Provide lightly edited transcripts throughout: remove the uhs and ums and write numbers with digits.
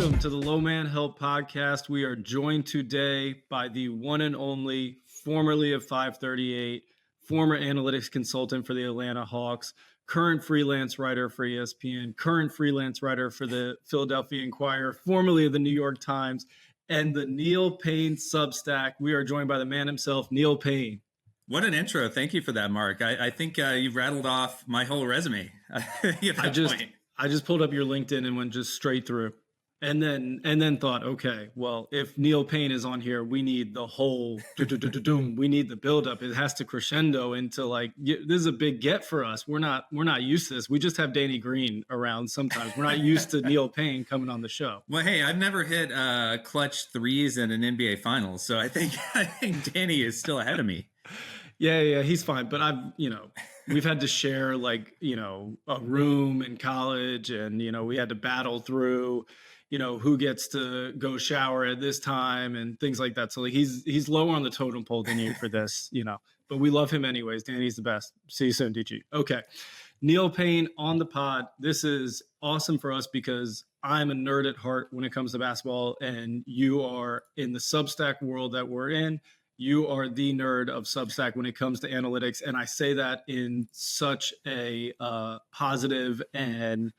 Welcome to the Low Man Help podcast. We are joined today by the one and only, formerly of 538, former analytics consultant for the Atlanta Hawks, current freelance writer for ESPN, current freelance writer for the Philadelphia Inquirer, formerly of the New York Times, and the Neil Paine Substack. We are joined by the man himself, Neil Paine. What an intro. Thank you for that, Mark. I think you've rattled off my whole resume. I just pulled up your LinkedIn and went just straight through. And then thought, okay, well, if Neil Paine is on here, we need the whole, we need the buildup. It has to crescendo into like, this is a big get for us. We're not used to this. We just have Danny Green around sometimes. We're not used to Neil Paine coming on the show. Well, hey, I've never hit clutch threes in an NBA Finals, so I think Danny is still ahead of me. Yeah, he's fine. But we've had to share like, a room in college, and, we had to battle through, who gets to go shower at this time and things like that. So like he's lower on the totem pole than you for this, but we love him anyways. Danny's the best. See you soon, DG. Okay. Neil Paine on the pod. This is awesome for us because I'm a nerd at heart when it comes to basketball, and you are in the Substack world that we're in. You are the nerd of Substack when it comes to analytics. And I say that in such a positive and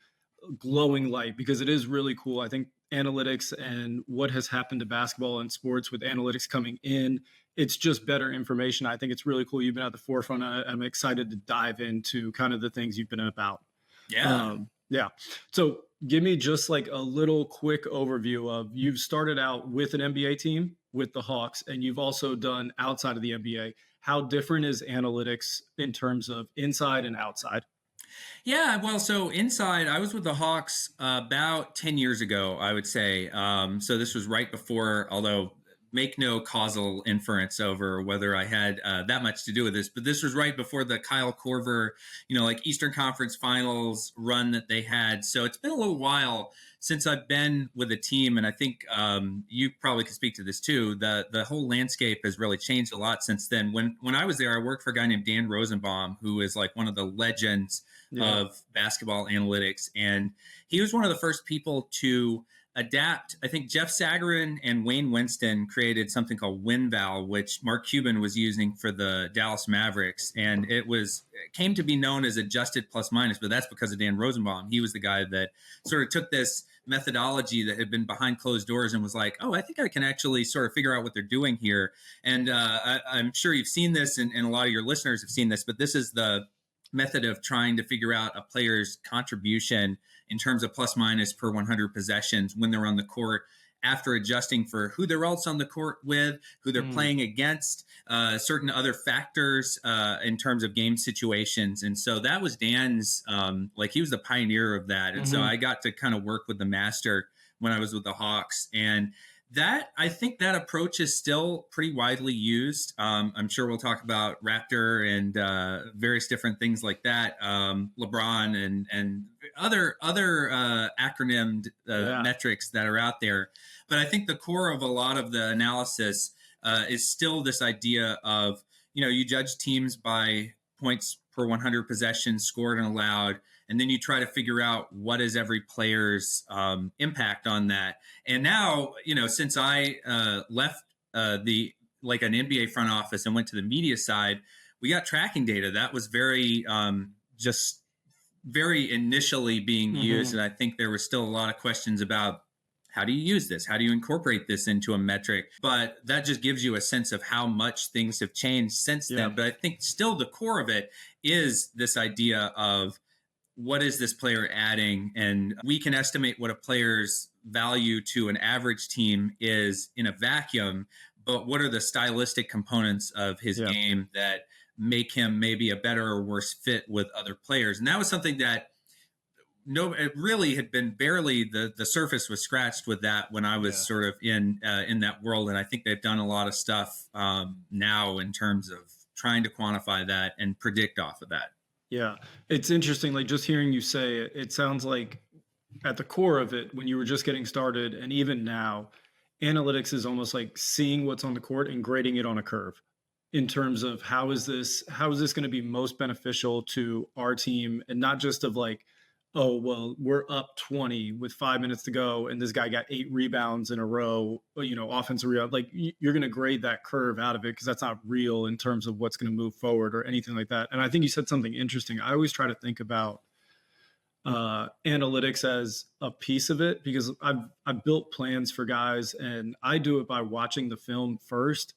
glowing light because it is really cool. I think analytics and what has happened to basketball and sports with analytics coming in, it's just better information. I think it's really cool. You've been at the forefront. I'm excited to dive into kind of the things you've been about. Yeah. So give me just like a little quick overview of, you've started out with an NBA team with the Hawks, and you've also done outside of the NBA. How different is analytics in terms of inside and outside? Yeah, well, so inside, I was with the Hawks about 10 years ago, I would say. So this was right before, although make no causal inference over whether I had that much to do with this, but this was right before the Kyle Korver, like Eastern Conference Finals run that they had. So it's been a little while since I've been with a team, and I think you probably could speak to this too. The whole landscape has really changed a lot since then. When I was there, I worked for a guy named Dan Rosenbaum, who is like one of the legends of basketball analytics, and he was one of the first people to adapt. I think Jeff Sagarin and Wayne Winston created something called WinVal, which Mark Cuban was using for the Dallas Mavericks. And it came to be known as adjusted plus minus, but that's because of Dan Rosenbaum. He was the guy that sort of took this methodology that had been behind closed doors and was like, oh, I think I can actually sort of figure out what they're doing here. And I'm sure you've seen this, and a lot of your listeners have seen this, but this is the method of trying to figure out a player's contribution in terms of plus minus per 100 possessions when they're on the court, after adjusting for who they're else on the court with, who they're playing against, certain other factors in terms of game situations. And so that was Dan's, he was the pioneer of that. And so I got to kind of work with the master when I was with the Hawks. And I think that approach is still pretty widely used. I'm sure we'll talk about RAPTOR and various different things like that, LeBron and other acronymed metrics that are out there. But I think the core of a lot of the analysis is still this idea of, you judge teams by points per 100 possessions scored and allowed, and then you try to figure out what is every player's impact on that. And now, since I left an NBA front office and went to the media side, we got tracking data that was very initially being used. And I think there were still a lot of questions about, how do you use this? How do you incorporate this into a metric? But that just gives you a sense of how much things have changed since then. But I think still the core of it is this idea of, what is this player adding? And we can estimate what a player's value to an average team is in a vacuum, but what are the stylistic components of his game that make him maybe a better or worse fit with other players? And that was something that it really had been barely the surface was scratched with that when I was sort of in that world. And I think they've done a lot of stuff now in terms of trying to quantify that and predict off of that. Yeah, it's interesting. Like just hearing you say it, it sounds like at the core of it, when you were just getting started, and even now, analytics is almost like seeing what's on the court and grading it on a curve in terms of how is this going to be most beneficial to our team, and not just of like, oh, well, we're up 20 with 5 minutes to go, and this guy got 8 rebounds in a row, offensive rebound. Like you're going to grade that curve out of it because that's not real in terms of what's going to move forward or anything like that. And I think you said something interesting. I always try to think about analytics as a piece of it because I've built plans for guys, and I do it by watching the film first.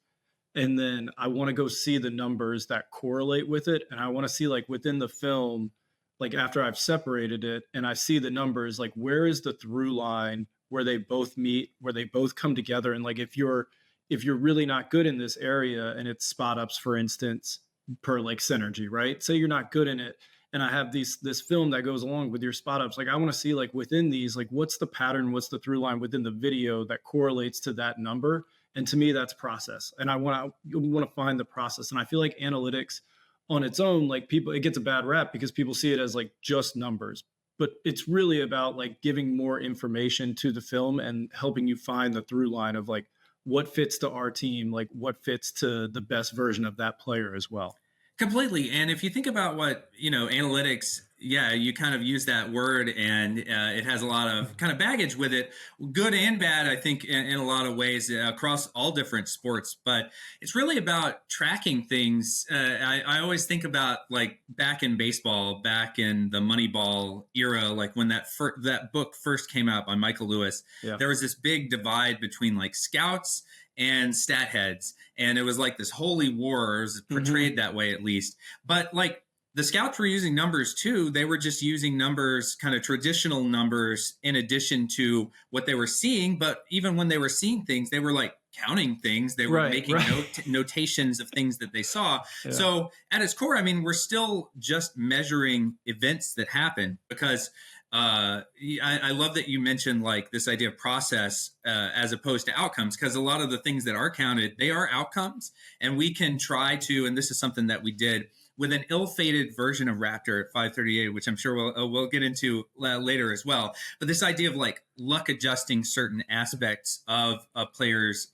And then I want to go see the numbers that correlate with it. And I want to see like within the film, like after I've separated it and I see the numbers, like where is the through line where they both meet, where they both come together. And like if you're really not good in this area and it's spot ups, for instance, per like synergy, right? Say you're not good in it. And I have this film that goes along with your spot ups. Like I want to see like within these, like what's the pattern, what's the through line within the video that correlates to that number. And to me, that's process. And I want to find the process. And I feel like analytics on its own, like people, it gets a bad rap because people see it as like just numbers, but it's really about like giving more information to the film and helping you find the through line of like what fits to our team, like what fits to the best version of that player as well. Completely. And if you think about what, analytics, yeah, you kind of use that word and it has a lot of kind of baggage with it, good and bad, I think, in a lot of ways across all different sports. But it's really about tracking things. I always think about like back in baseball, back in the Moneyball era, like when that book first came out by Michael Lewis, there was this big divide between like scouts and stat heads. And it was like this holy war, it was portrayed that way at least. But like the scouts were using numbers too. They were just using numbers, kind of traditional numbers, in addition to what they were seeing. But even when they were seeing things, they were like counting things. They were making notations of things that they saw. Yeah. So at its core, I mean, we're still just measuring events that happen because I love that you mentioned like this idea of process as opposed to outcomes, because a lot of the things that are counted, they are outcomes, and we can try to, and this is something that we did with an ill-fated version of Raptor at 538, which I'm sure we'll get into later as well. But this idea of like luck adjusting certain aspects of a player's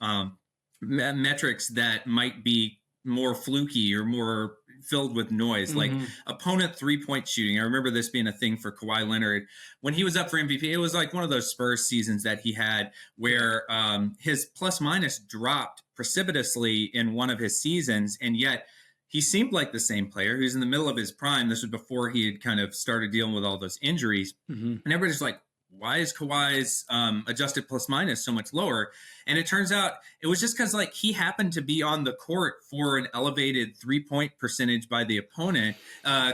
metrics that might be more fluky or more filled with noise, like opponent 3-point shooting. I remember this being a thing for Kawhi Leonard when he was up for MVP. It was like one of those Spurs seasons that he had where his plus minus dropped precipitously in one of his seasons, and yet he seemed like the same player. He was in the middle of his prime. This was before he had kind of started dealing with all those injuries. And everybody's like, why is Kawhi's adjusted plus minus so much lower? And it turns out it was just because like he happened to be on the court for an elevated 3-point percentage by the opponent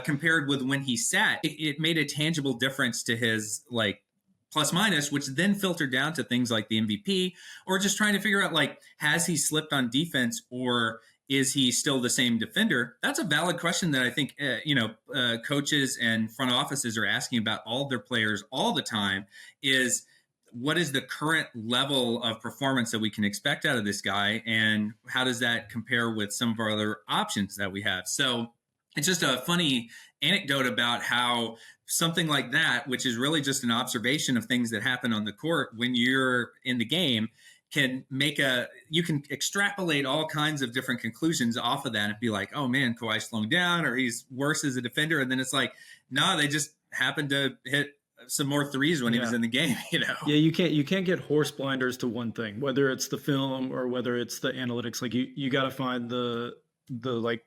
compared with when he sat. It made a tangible difference to his like plus minus, which then filtered down to things like the MVP, or just trying to figure out like, has he slipped on defense, or is he still the same defender? That's a valid question that I think, coaches and front offices are asking about all their players all the time, is what is the current level of performance that we can expect out of this guy? And how does that compare with some of our other options that we have? So it's just a funny anecdote about how something like that, which is really just an observation of things that happen on the court when you're in the game, you can extrapolate all kinds of different conclusions off of that and be like, oh man, Kawhi's slowing down, or he's worse as a defender. And then it's like, no, they just happened to hit some more threes when he was in the game, Yeah, you can't get horse blinders to one thing, whether it's the film or whether it's the analytics. Like you got to find the like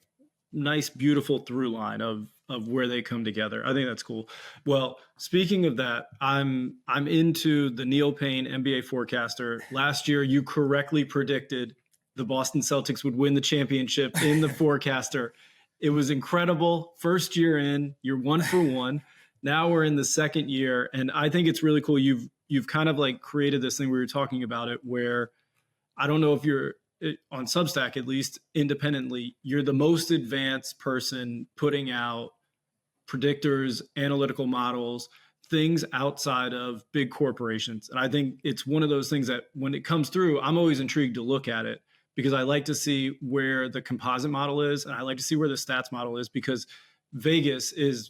nice, beautiful through line of where they come together. I think that's cool. Well, speaking of that, I'm into the Neil Paine NBA forecaster. Last year, you correctly predicted the Boston Celtics would win the championship in the forecaster. It was incredible. First year in, you're 1 for 1. Now we're in the second year, and I think it's really cool. You've kind of like created this thing we were talking about it, where I don't know if you're on Substack, at least independently, you're the most advanced person putting out predictors, analytical models, things outside of big corporations. And I think it's one of those things that when it comes through, I'm always intrigued to look at it because I like to see where the composite model is. And I like to see where the stats model is, because Vegas is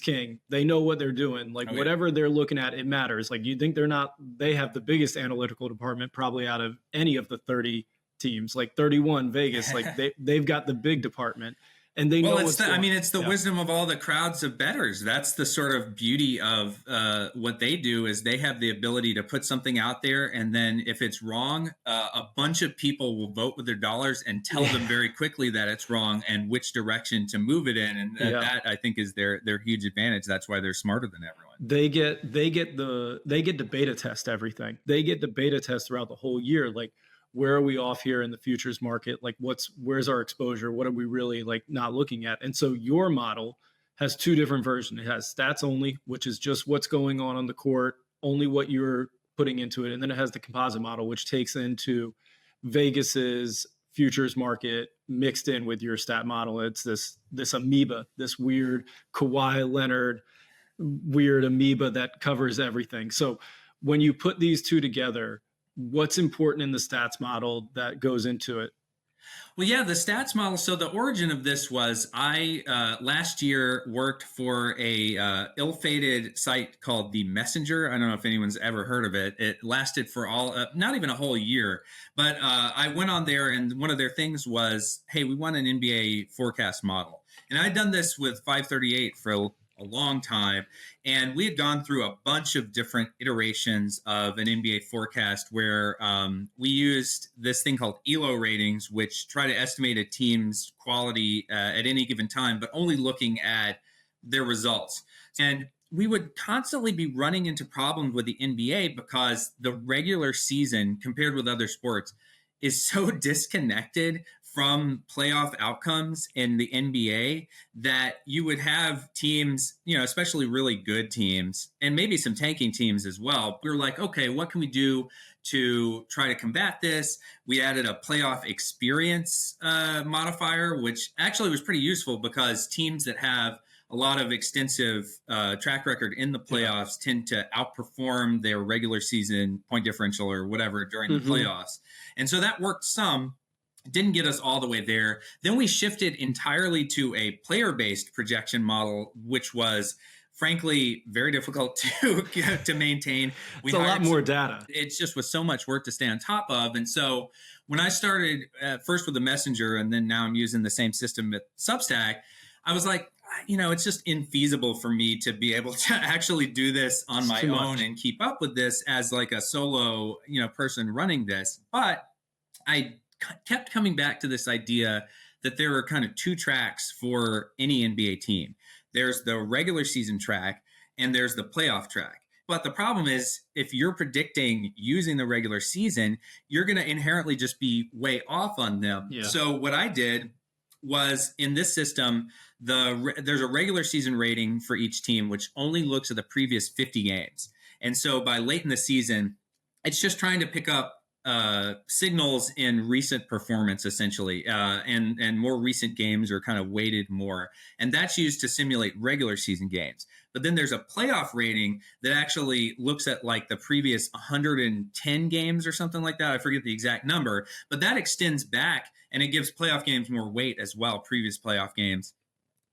king. They know what they're doing. Like whatever they're looking at, it matters. Like you think they have the biggest analytical department probably out of any of the 30 teams, like 31 Vegas, like they've got the big department. and they know Well, what's going. it's the wisdom of all the crowds of bettors. That's the sort of beauty of what they do is they have the ability to put something out there, and then if it's wrong, a bunch of people will vote with their dollars and tell them very quickly that it's wrong and which direction to move it in. And that I think is their huge advantage. That's why they're smarter than everyone. They get to beta test everything. They get to beta test throughout the whole year. Like, where are we off here in the futures market? Like, where's our exposure? What are we really like not looking at? And so your model has two different versions. It has stats only, which is just what's going on the court, only what you're putting into it. And then it has the composite model, which takes into Vegas's futures market mixed in with your stat model. It's this amoeba, this weird Kawhi Leonard, weird amoeba that covers everything. So when you put these two together, what's important in the stats model that goes into it? Well, yeah, the stats model. So the origin of this was I last year worked for a ill-fated site called The Messenger. I don't know if anyone's ever heard of it. It lasted for not even a whole year. But I went on there, and one of their things was, hey, we want an NBA forecast model. And I'd done this with 538 for a long time. And we had gone through a bunch of different iterations of an NBA forecast where we used this thing called ELO ratings, which try to estimate a team's quality at any given time, but only looking at their results. And we would constantly be running into problems with the NBA because the regular season compared with other sports is so disconnected from playoff outcomes in the NBA that you would have teams, especially really good teams and maybe some tanking teams as well. We were like, okay, what can we do to try to combat this? We added a playoff experience modifier, which actually was pretty useful because teams that have a lot of extensive track record in the playoffs tend to outperform their regular season point differential or whatever during the playoffs. And so that worked some. Didn't get us all the way there. Then we shifted entirely to a player-based projection model, which was frankly very difficult to maintain. It's a lot more data. It's just was so much work to stay on top of. And so when I started first with the Messenger, and then now I'm using the same system at Substack, I was like, it's just infeasible for me to be able to actually do this on my own and keep up with this as like a solo, person running this. But I kept coming back to this idea that there are kind of two tracks for any NBA team. There's the regular season track and there's the playoff track. But the problem is if you're predicting using the regular season, you're going to inherently just be way off on them. Yeah. So what I did was in this system, there's a regular season rating for each team, which only looks at the previous 50 games. And so by late in the season, it's just trying to pick up signals in recent performance, essentially, and more recent games are kind of weighted more. And that's used to simulate regular season games. But then there's a playoff rating that actually looks at like the previous 110 games or something like that. I forget the exact number, but that extends back and it gives playoff games more weight as well, previous playoff games.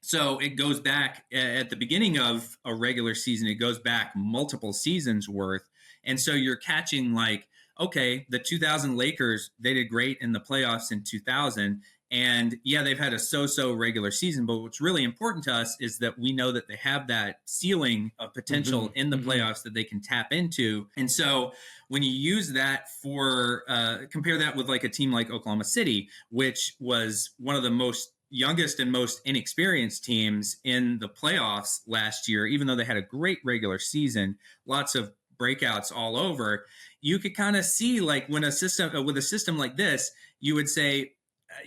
So it goes back at the beginning of a regular season, it goes back multiple seasons worth. And so you're catching like, okay, the 2000 Lakers, they did great in the playoffs in 2000. And yeah, they've had a so-so regular season. But what's really important to us is that we know that they have that ceiling of potential in the playoffs that they can tap into. And so when you use that for, compare that with like a team like Oklahoma City, which was one of the most youngest and most inexperienced teams in the playoffs last year, even though they had a great regular season, lots of breakouts all over, you could kind of see like when a system with a system like this, you would say,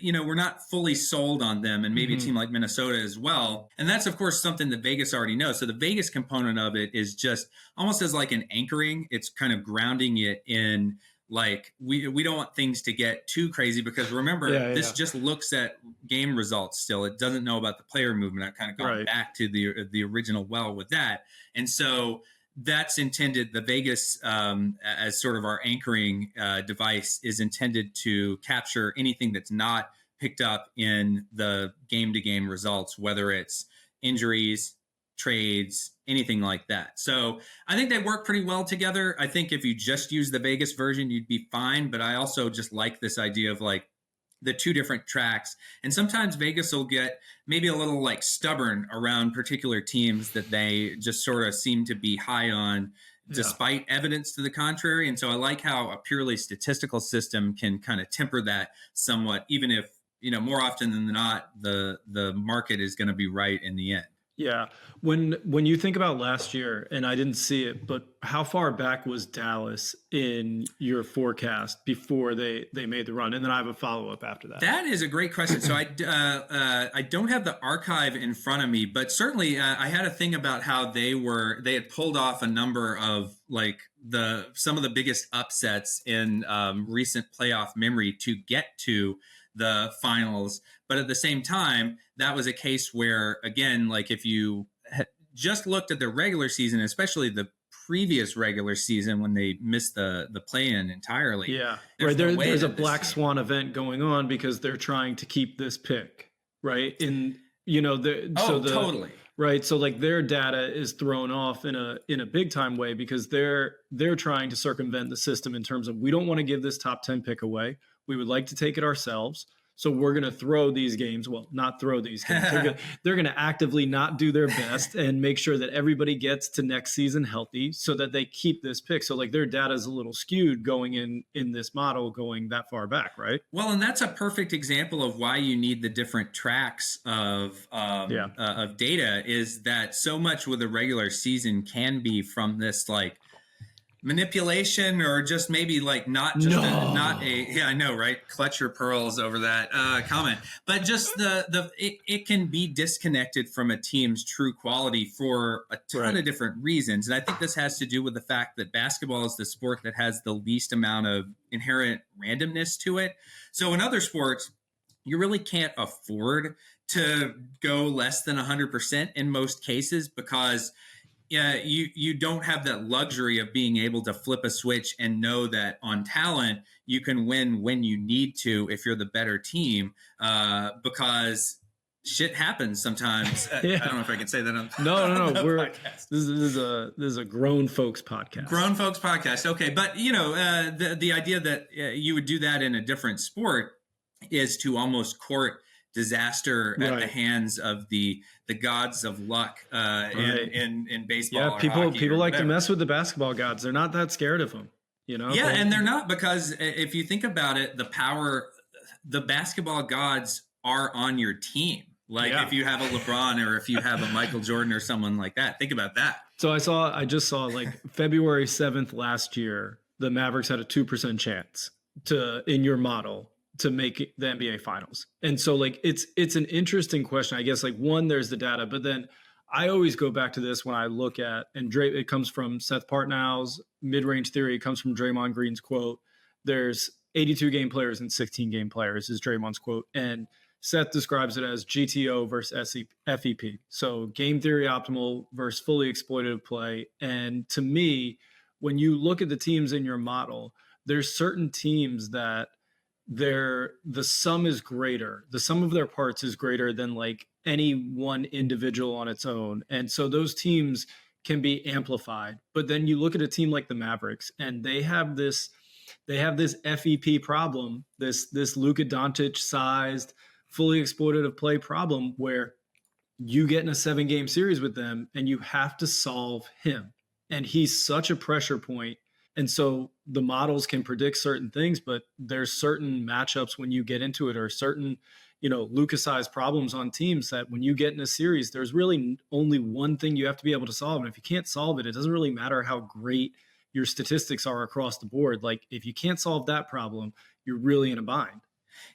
we're not fully sold on them, and maybe a team like Minnesota as well. And that's, of course, something that Vegas already knows. So the Vegas component of it is just almost as like an anchoring. It's kind of grounding it in like we don't want things to get too crazy because remember, this just looks at game results still. It doesn't know about the player movement. I've kind of gone back to the original well with that. And so that's intended, the Vegas as sort of our anchoring device is intended to capture anything that's not picked up in the game-to-game results, whether it's injuries, trades, anything like that. So I think they work pretty well together. I think if you just use the Vegas version, you'd be fine. But I also just like this idea of like, the two different tracks. And sometimes Vegas will get maybe a little like stubborn around particular teams that they just sort of seem to be high on, despite evidence to the contrary. And so I like how a purely statistical system can kind of temper that somewhat, even if, more often than not, the market is going to be right in the end. Yeah. When you think about last year, and I didn't see it, but how far back was Dallas in your forecast before they made the run? And then I have a follow-up after that. That is a great question. So I don't have the archive in front of me, but certainly I had a thing about how they had pulled off a number of like some of the biggest upsets in recent playoff memory to get to the finals. But at the same time, that was a case where, again, like if you just looked at the regular season, especially the previous regular season when they missed the play-in entirely. Yeah, right. There's a black swan event going on because they're trying to keep this pick, right? Totally. Right. So like their data is thrown off in a big time way because they're trying to circumvent the system in terms of, we don't want to give this top 10 pick away. We would like to take it ourselves. So we're going to throw these games. Well, not throw these games. They're going to actively not do their best and make sure that everybody gets to next season healthy so that they keep this pick. So like their data is a little skewed going in this model going that far back, right? Well, and that's a perfect example of why you need the different tracks of data, is that so much with a regular season can be from this like manipulation, or just maybe like I know, right? Clutch your pearls over that comment, but just it can be disconnected from a team's true quality for a ton of different reasons. And I think this has to do with the fact that basketball is the sport that has the least amount of inherent randomness to it. So in other sports, you really can't afford to go less than 100% in most cases, because you don't have that luxury of being able to flip a switch and know that on talent you can win when you need to if you're the better team, because shit happens sometimes. I don't know if I can say that on no. Podcast. This is a grown folks podcast. Grown folks podcast. Okay, but the idea that you would do that in a different sport is to almost court disaster at the hands of the gods of luck in baseball. Yeah, or people like to mess with the basketball gods. They're not that scared of them, Yeah, and they're not, because if you think about it, the basketball gods are on your team. Like if you have a LeBron or if you have a Michael Jordan or someone like that, think about that. So I just saw like February 7th last year, the Mavericks had a 2% chance in your model to make the NBA finals. And so like, it's an interesting question, I guess. Like, one, there's the data, but then I always go back to this when I look at, and it comes from Seth Partnow's mid-range theory. It comes from Draymond Green's quote. There's 82 game players and 16 game players is Draymond's quote. And Seth describes it as GTO versus FEP. So game theory optimal versus fully exploitative play. And to me, when you look at the teams in your model, there's certain teams that the sum is greater. The sum of their parts is greater than like any one individual on its own. And so those teams can be amplified. But then you look at a team like the Mavericks, and they have this FEP problem, this Luka Doncic sized, fully exploitative play problem, where you get in a 7-game series with them and you have to solve him. And he's such a pressure point. And so the models can predict certain things, but there's certain matchups when you get into it, or certain, Luka-sized problems on teams that when you get in a series, there's really only one thing you have to be able to solve. And if you can't solve it, it doesn't really matter how great your statistics are across the board. Like, if you can't solve that problem, you're really in a bind.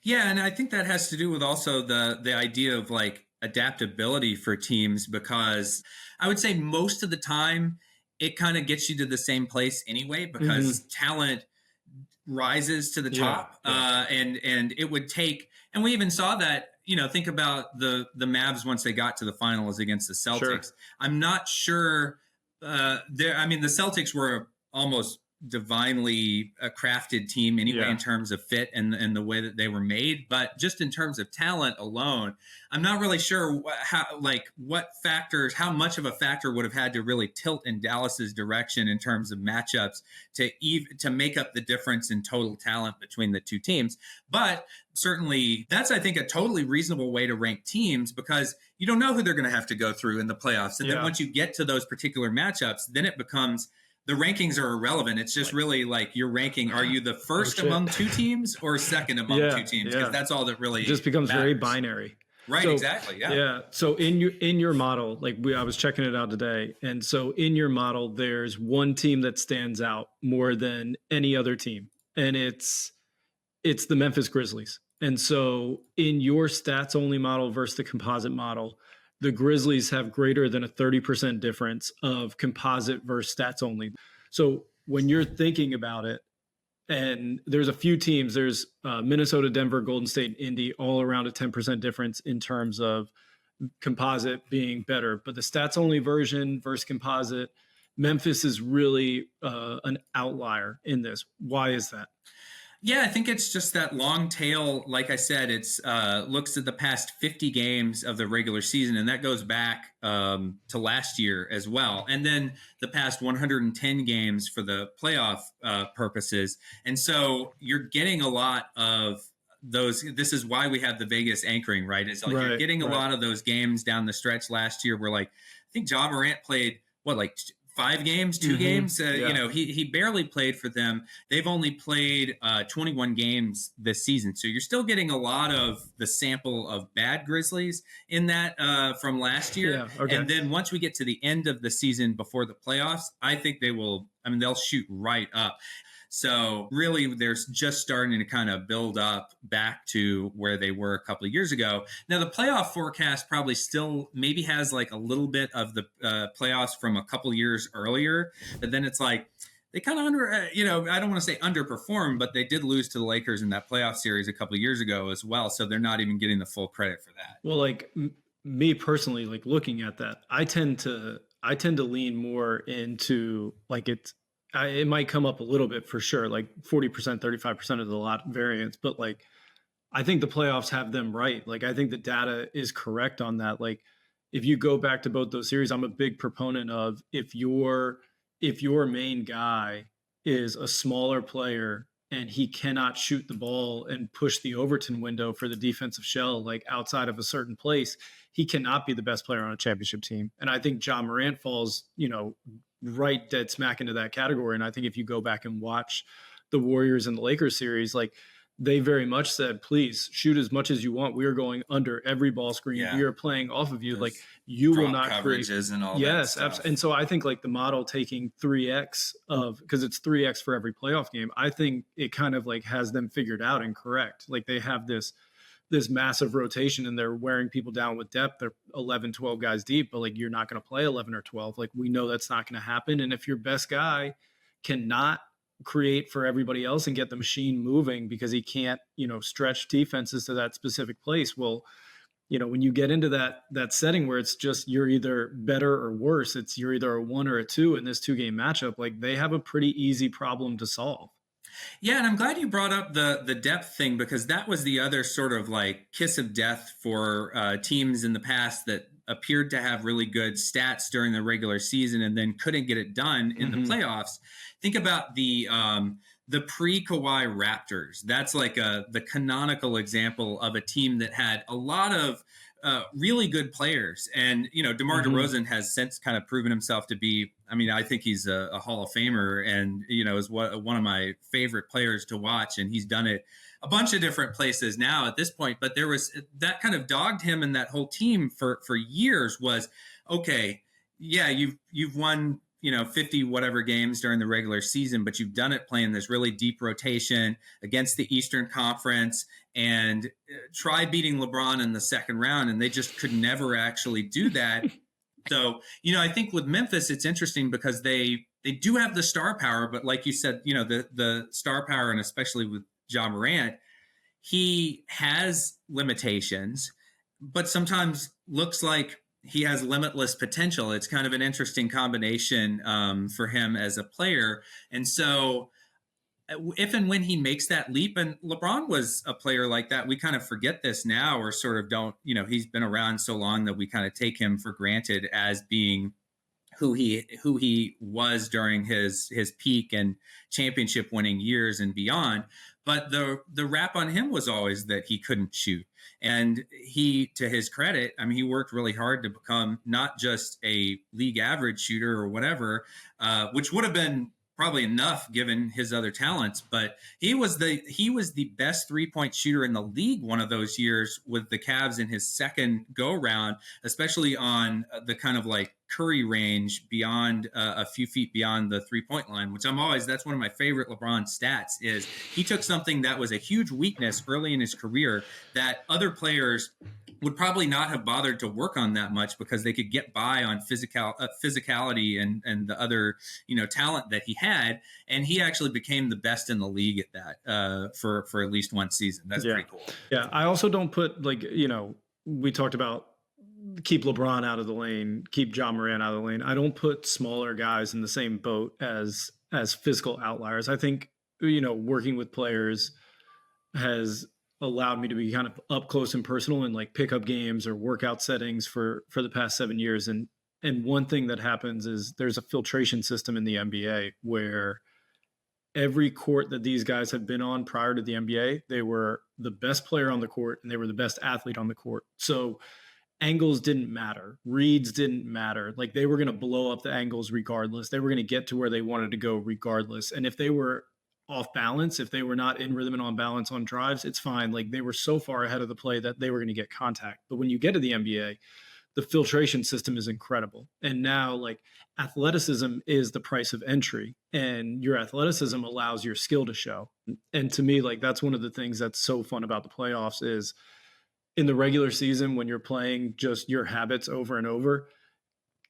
Yeah, and I think that has to do with also the idea of like adaptability for teams, because I would say most of the time it kind of gets you to the same place anyway, because talent rises to the top. And it would take, and we even saw that, think about the Mavs once they got to the finals against the Celtics. Sure. I'm not sure the Celtics were almost divinely crafted team anyway, Yeah. in terms of fit and the way that they were made. But just in terms of talent alone, I'm not really sure what factors, how much of a factor would have had to really tilt in Dallas's direction in terms of matchups to make up the difference in total talent between the two teams. But certainly that's, I think, a totally reasonable way to rank teams, because you don't know who they're going to have to go through in the playoffs. And then once you get to those particular matchups, then it becomes, the rankings are irrelevant. It's just really like you're ranking, are you the first among two teams or second among two teams? Because that's all that really just becomes matters. Very binary. Right, so, exactly. Yeah. Yeah. So in your model, like I was checking it out today. And so in your model, there's one team that stands out more than any other team. And it's the Memphis Grizzlies. And so in your stats only model versus the composite model, the Grizzlies have greater than a 30% difference of composite versus stats only. So when you're thinking about it, and there's a few teams, there's Minnesota, Denver, Golden State, Indy, all around a 10% difference in terms of composite being better. But the stats only version versus composite, Memphis is really an outlier in this. Why is that? Yeah, I think it's just that long tail. Like I said, it's looks at the past 50 games of the regular season, and that goes back to last year as well. And then the past 110 games for the playoff purposes. And so you're getting a lot of those. This is why we have the Vegas anchoring, right? It's like you're getting a lot of those games down the stretch last year where, like, I think Ja Morant played, 5 games, 2 games. He barely played for them. They've only played 21 games this season. So you're still getting a lot of the sample of bad Grizzlies in that from last year. Yeah, okay. And then once we get to the end of the season before the playoffs, I think they'll shoot right up. So really, they're just starting to kind of build up back to where they were a couple of years ago. Now, the playoff forecast probably still maybe has like a little bit of the playoffs from a couple of years earlier, but then it's like they kind of I don't want to say underperformed, but they did lose to the Lakers in that playoff series a couple of years ago as well. So they're not even getting the full credit for that. Well, like me personally, like looking at that, I tend to lean more into like it might come up a little bit for sure, like 40%, 35% of the lot variance, but like, I think the playoffs have them right. Like, I think the data is correct on that. Like, if you go back to both those series, I'm a big proponent of if your main guy is a smaller player and he cannot shoot the ball and push the Overton window for the defensive shell, like outside of a certain place, he cannot be the best player on a championship team. And I think Ja Morant falls, right dead smack into that category. And I think if you go back and watch the Warriors and the Lakers series, like they very much said, please shoot as much as you want. We are going under every ball screen. Yeah. We are playing off of you. There's like you will not create and all yes, that stuff. And so I think like the model taking 3x because it's 3x for every playoff game. I think it kind of like has them figured out and correct. Like they have this massive rotation and they're wearing people down with depth. They're 11, 12 guys deep, but like, you're not going to play 11 or 12. Like we know that's not going to happen. And if your best guy cannot create for everybody else and get the machine moving because he can't, stretch defenses to that specific place. Well, when you get into that setting where it's just, you're either better or worse, you're either a 1 or a 2 in this 2-game matchup. Like they have a pretty easy problem to solve. Yeah, and I'm glad you brought up the depth thing, because that was the other sort of like kiss of death for teams in the past that appeared to have really good stats during the regular season and then couldn't get it done in the playoffs. Think about the pre-Kawhi Raptors. That's like the canonical example of a team that had a lot of really good players. And, DeMar DeRozan has since kind of proven himself to be, I think he's a Hall of Famer and, is one of my favorite players to watch. And he's done it a bunch of different places now at this point. But there was that kind of dogged him and that whole team for years was, okay, yeah, you've won 50 whatever games during the regular season, but you've done it playing this really deep rotation against the Eastern Conference and try beating LeBron in the second round. And they just could never actually do that. So, I think with Memphis, it's interesting because they do have the star power, but like you said, the star power, and especially with Ja Morant, he has limitations, but sometimes looks like he has limitless potential. It's kind of an interesting combination for him as a player. And so if and when he makes that leap, and LeBron was a player like that, we kind of forget this now, or sort of don't, he's been around so long that we kind of take him for granted as being who he was during his peak and championship winning years and beyond. But the rap on him was always that he couldn't shoot. And he, to his credit, I mean, he worked really hard to become not just a league average shooter or whatever, which would have been probably enough given his other talents, but he was the best 3-point shooter in the league one of those years with the Cavs in his second go round, especially on the kind of like Curry range beyond a few feet beyond the 3-point line, which that's one of my favorite LeBron stats. Is he took something that was a huge weakness early in his career that other players would probably not have bothered to work on that much because they could get by on physicality and the other talent that he had, and he actually became the best in the league at that for at least one season. That's pretty cool. Yeah, I also don't put we talked about keep LeBron out of the lane, keep Ja Morant out of the lane. I don't put smaller guys in the same boat as physical outliers. I think working with players has allowed me to be kind of up close and personal in like pickup games or workout settings for the past 7 years. And one thing that happens is there's a filtration system in the NBA where every court that these guys had been on prior to the NBA, they were the best player on the court and they were the best athlete on the court. So angles didn't matter. Reads didn't matter. Like they were going to blow up the angles regardless. They were going to get to where they wanted to go regardless. And if they were off balance, if they were not in rhythm and on balance on drives, it's fine. Like they were so far ahead of the play that they were going to get contact. But when you get to the NBA, the filtration system is incredible. And now like athleticism is the price of entry, and your athleticism allows your skill to show. And to me, like that's one of the things that's so fun about the playoffs is in the regular season, when you're playing just your habits over and over,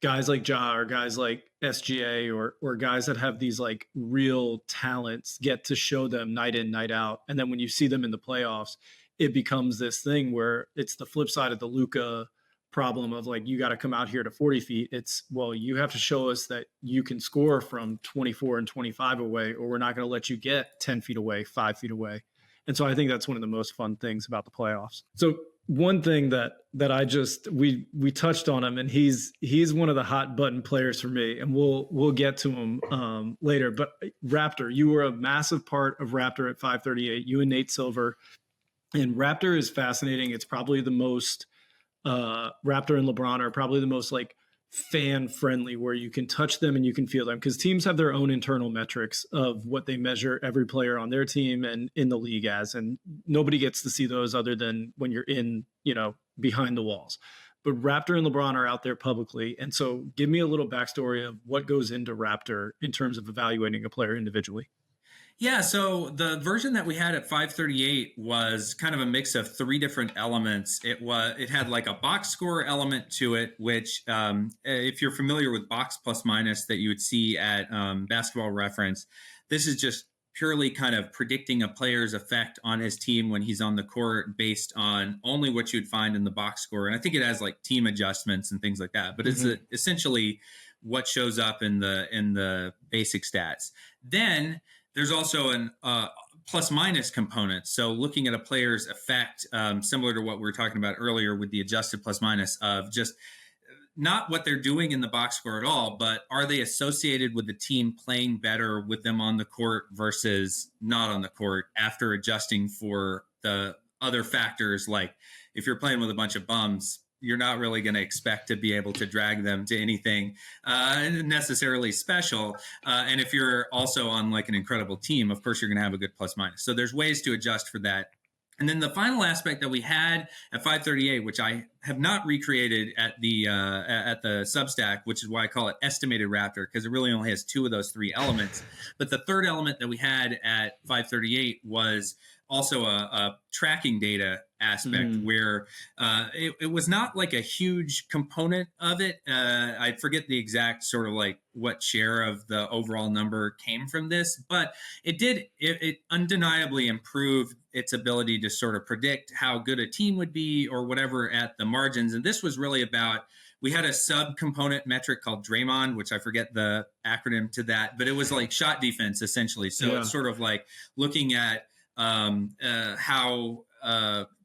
guys like Ja or guys like SGA or guys that have these like real talents get to show them night in, night out. And then when you see them in the playoffs, it becomes this thing where it's the flip side of the Luka problem of like, you got to come out here to 40 feet. It's, well, you have to show us that you can score from 24 and 25 away, or we're not going to let you get 10 feet away, 5 feet away. And so I think that's one of the most fun things about the playoffs. So one thing that I just we touched on him, and he's one of the hot button players for me, and we'll get to him later. But Raptor, you were a massive part of Raptor at 538. You and Nate Silver, and Raptor is fascinating. It's probably the most Raptor and LeBron are probably the most like fan friendly, where you can touch them and you can feel them, because teams have their own internal metrics of what they measure every player on their team and in the league as, and nobody gets to see those other than when you're in, behind the walls. But Raptor and LeBron are out there publicly. And so give me a little backstory of what goes into Raptor in terms of evaluating a player individually. Yeah, so the version that we had at 538 was kind of a mix of 3 different elements. It had like a box score element to it, which if you're familiar with box plus minus that you would see at Basketball Reference, this is just purely kind of predicting a player's effect on his team when he's on the court based on only what you'd find in the box score. And I think it has like team adjustments and things like that, but it's essentially what shows up in the basic stats. Then there's also an plus minus component. So looking at a player's effect, similar to what we were talking about earlier with the adjusted plus minus, of just not what they're doing in the box score at all, but are they associated with the team playing better with them on the court versus not on the court after adjusting for the other factors. Like if you're playing with a bunch of bums, you're not really going to expect to be able to drag them to anything necessarily special. And if you're also on like an incredible team, of course, you're going to have a good plus minus. So there's ways to adjust for that. And then the final aspect that we had at 538, which I have not recreated at the Substack, which is why I call it estimated Raptor, because it really only has 2 of those 3 elements. But the third element that we had at 538 was also a tracking data aspect where it was not like a huge component of it. I forget the exact sort of like what share of the overall number came from this, but it undeniably improved its ability to sort of predict how good a team would be or whatever at the margins. And this was really about we had a sub-component metric called Draymond, which I forget the acronym to that, but it was like shot defense essentially. So it's sort of like looking at how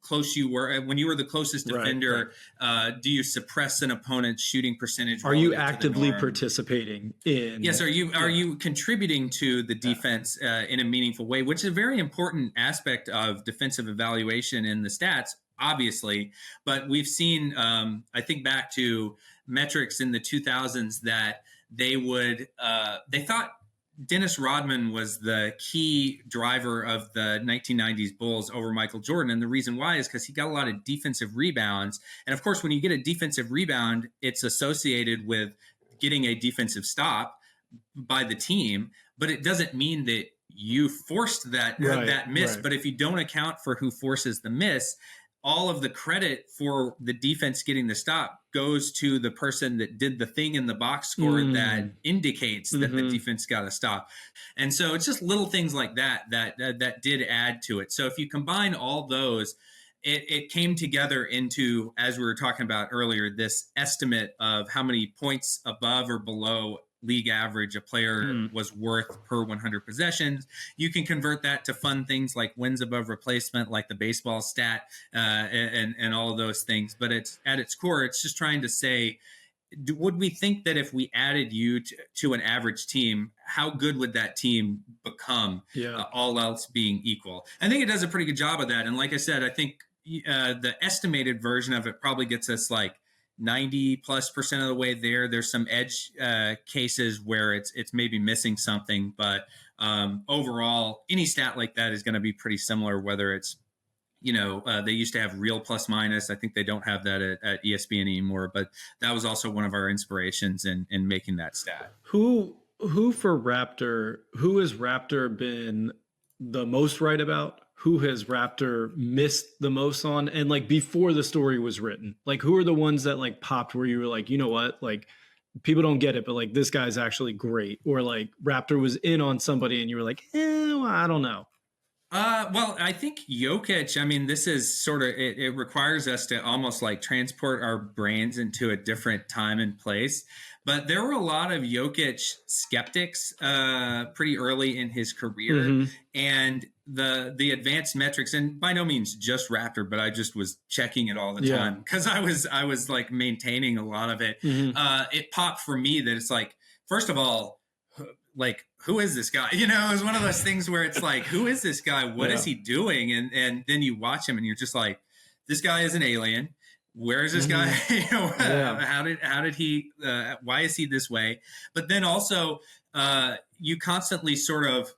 close you were when you were the closest defender. Do you suppress an opponent's shooting percentage? Are you actively participating in? Yes. Are you contributing to the defense in a meaningful way, which is a very important aspect of defensive evaluation in the stats, obviously. But we've seen, I think back to metrics in the 2000s that they thought Dennis Rodman was the key driver of the 1990s Bulls over Michael Jordan. And the reason why is because he got a lot of defensive rebounds. And of course, when you get a defensive rebound, it's associated with getting a defensive stop by the team. But it doesn't mean that you forced that miss. But if you don't account for who forces the miss, all of the credit for the defense getting the stop goes to the person that did the thing in the box score that indicates that the defense got a stop. And so it's just little things like that did add to it. So if you combine all those, it came together into, as we were talking about earlier, this estimate of how many points above or below league average a player was worth per 100 possessions. You can convert that to fun things like wins above replacement, like the baseball stat, and all of those things. But it's at its core, it's just trying to say, would we think that if we added you to an average team, how good would that team become, all else being equal? I think it does a pretty good job of that. And like I said, I think the estimated version of it probably gets us like 90+% of the way there. There's some edge cases where it's maybe missing something, but overall, any stat like that is going to be pretty similar, whether it's, they used to have real plus minus. I think they don't have that at ESPN anymore, but that was also one of our inspirations in making that stat. Who has Raptor been the most right about? Who has Raptor missed the most on? And like before the story was written, like who are the ones that like popped where you were like, you know what, like people don't get it, but like this guy's actually great, or like Raptor was in on somebody and you were like, well, I don't know. Well, I think Jokic, I mean, this is sort of, it requires us to almost like transport our brains into a different time and place. But there were a lot of Jokic skeptics pretty early in his career. And the advanced metrics, and by no means just Raptor, but I just was checking it all the time because I was like maintaining a lot of it. It popped for me that it's like, first of all, like, who is this guy? It was one of those things where it's like, who is this guy? What is he doing? And then you watch him and you're just like, this guy is an alien. Where is this guy? How did he, why is he this way? But then also you constantly sort of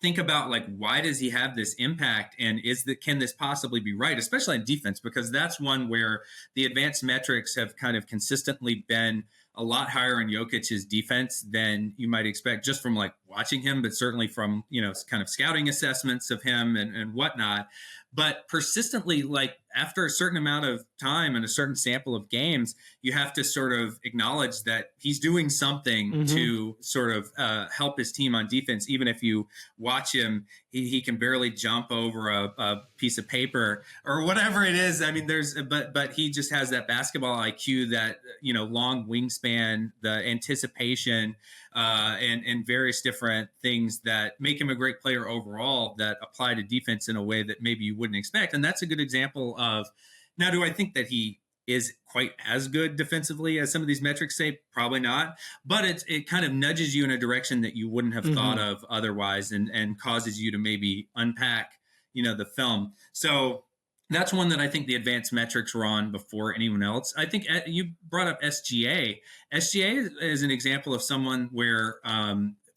think about like, why does he have this impact? And can this possibly be right? Especially in defense, because that's one where the advanced metrics have kind of consistently been a lot higher in Jokic's defense than you might expect just from like watching him, but certainly from, kind of scouting assessments of him and whatnot. But persistently, like after a certain amount of time and a certain sample of games, you have to sort of acknowledge that he's doing something to sort of help his team on defense. Even if you watch him, he can barely jump over a piece of paper or whatever it is. I mean, but he just has that basketball IQ, that, long wingspan, the anticipation, and various different things that make him a great player overall that apply to defense in a way that maybe you wouldn't expect. And that's a good example of, now, do I think that he is quite as good defensively as some of these metrics say? Probably not. But it kind of nudges you in a direction that you wouldn't have thought of otherwise, and causes you to maybe unpack, the film. So that's one that I think the advanced metrics were on before anyone else. I think you brought up SGA. SGA is an example of someone where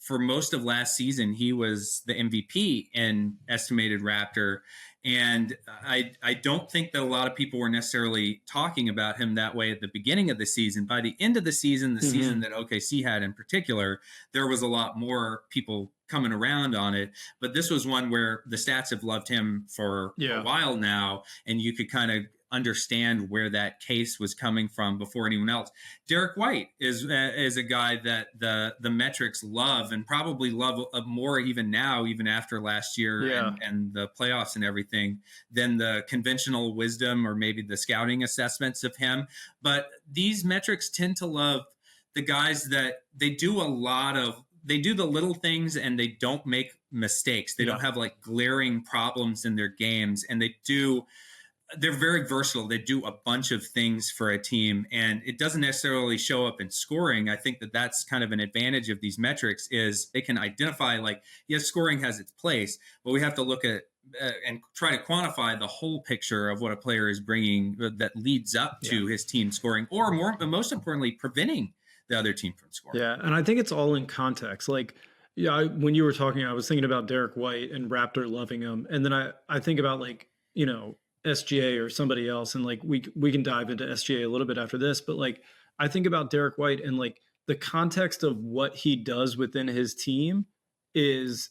for most of last season, he was the MVP in estimated Raptor. And I don't think that a lot of people were necessarily talking about him that way at the beginning of the season. By the end of the season, the season that OKC had in particular, there was a lot more people coming around on it. But this was one where the stats have loved him for a while now, and you could kind of understand where that case was coming from before anyone else. Derek White is a guy that the metrics love, and probably love more even now, even after last year and the playoffs and everything, than the conventional wisdom or maybe the scouting assessments of him. But these metrics tend to love the guys that they do the little things and they don't make mistakes. They don't have like glaring problems in their games, and they're very versatile. They do a bunch of things for a team, and it doesn't necessarily show up in scoring. I think that that's kind of an advantage of these metrics, is they can identify, like, yes, scoring has its place, but we have to look at and try to quantify the whole picture of what a player is bringing that leads up to his team scoring, or most importantly, preventing the other team from scoring. Yeah, and I think it's all in context. Like, when you were talking, I was thinking about Derek White and Raptor loving him, and then I think about, like, SGA or somebody else, and like we can dive into SGA a little bit after this, but like I think about Derek White and like the context of what he does within his team is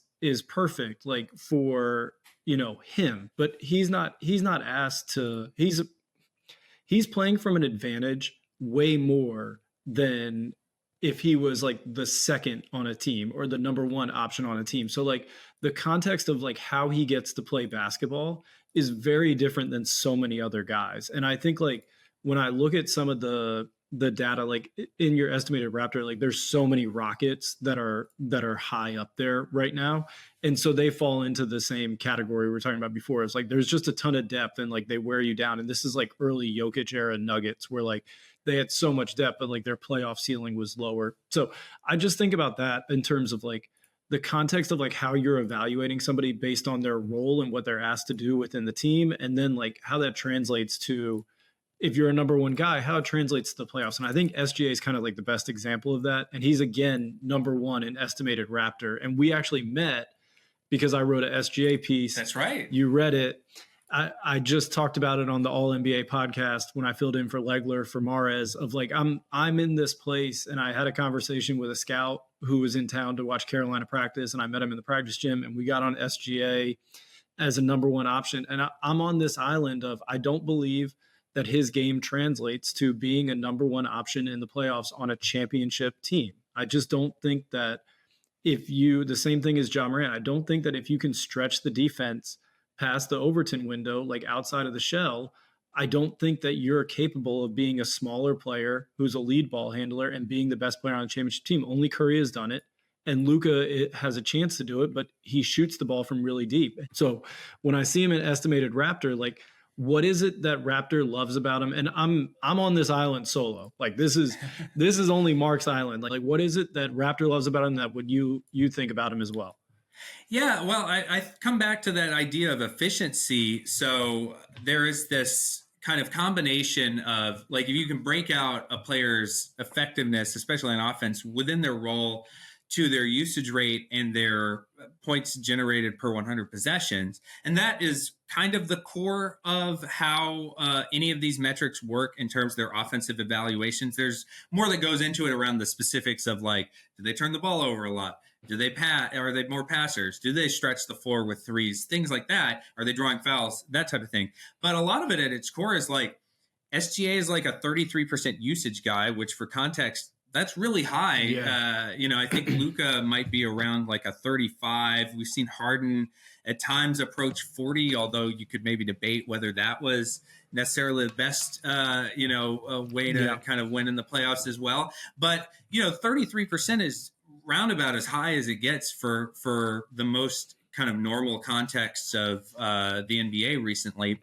perfect, like, for him, but he's not asked to. He's playing from an advantage way more than if he was like the second on a team or the number one option on a team. So like the context of like how he gets to play basketball is very different than so many other guys. And I think like when I look at some of the data, like in your estimated Raptor, like there's so many Rockets that are high up there right now. And so they fall into the same category we were talking about before. It's like there's just a ton of depth and like they wear you down. And this is like early Jokic era Nuggets where like they had so much depth, but like their playoff ceiling was lower. So I just think about that in terms of like the context of like how you're evaluating somebody based on their role and what they're asked to do within the team. And then like how that translates to, if you're a number one guy, how it translates to the playoffs. And I think SGA is kind of like the best example of that. And he's, again, number one in estimated Raptor. And we actually met because I wrote a SGA piece. That's right. You read it. I just talked about it on the All NBA podcast when I filled in for Legler for Mahrez, of like, I'm in this place, and I had a conversation with a scout who was in town to watch Carolina practice, and I met him in the practice gym, and we got on SGA as a number one option. And I'm on this island of, I don't believe that his game translates to being a number one option in the playoffs on a championship team. I just don't think that the same thing as John Morant, I don't think that if you can stretch the defense past the Overton window, like outside of the shell, I don't think that you're capable of being a smaller player who's a lead ball handler and being the best player on the championship team. Only Curry has done it. And Luka has a chance to do it, but he shoots the ball from really deep. So when I see him in estimated Raptor, like, what is it that Raptor loves about him? And I'm on this island solo. Like this is only Mark's island. Like what is it that Raptor loves about him that would you think about him as well? Yeah, well, I come back to that idea of efficiency. So there is this kind of combination of, like, if you can break out a player's effectiveness, especially on offense, within their role, to their usage rate and their points generated per 100 possessions. And that is kind of the core of how any of these metrics work in terms of their offensive evaluations. There's more that goes into it around the specifics of, like, do they turn the ball over a lot? Do they pass? Are they more passers? Do they stretch the floor with threes? Things like that. Are they drawing fouls? That type of thing. But a lot of it at its core is like, SGA is like a 33% usage guy, which for context, that's really high. Yeah. I think Luka might be around like a 35. We've seen Harden at times approach 40, although you could maybe debate whether that was necessarily the best, way to kind of win in the playoffs as well. But, 33% is roundabout as high as it gets for the most kind of normal contexts of the NBA recently.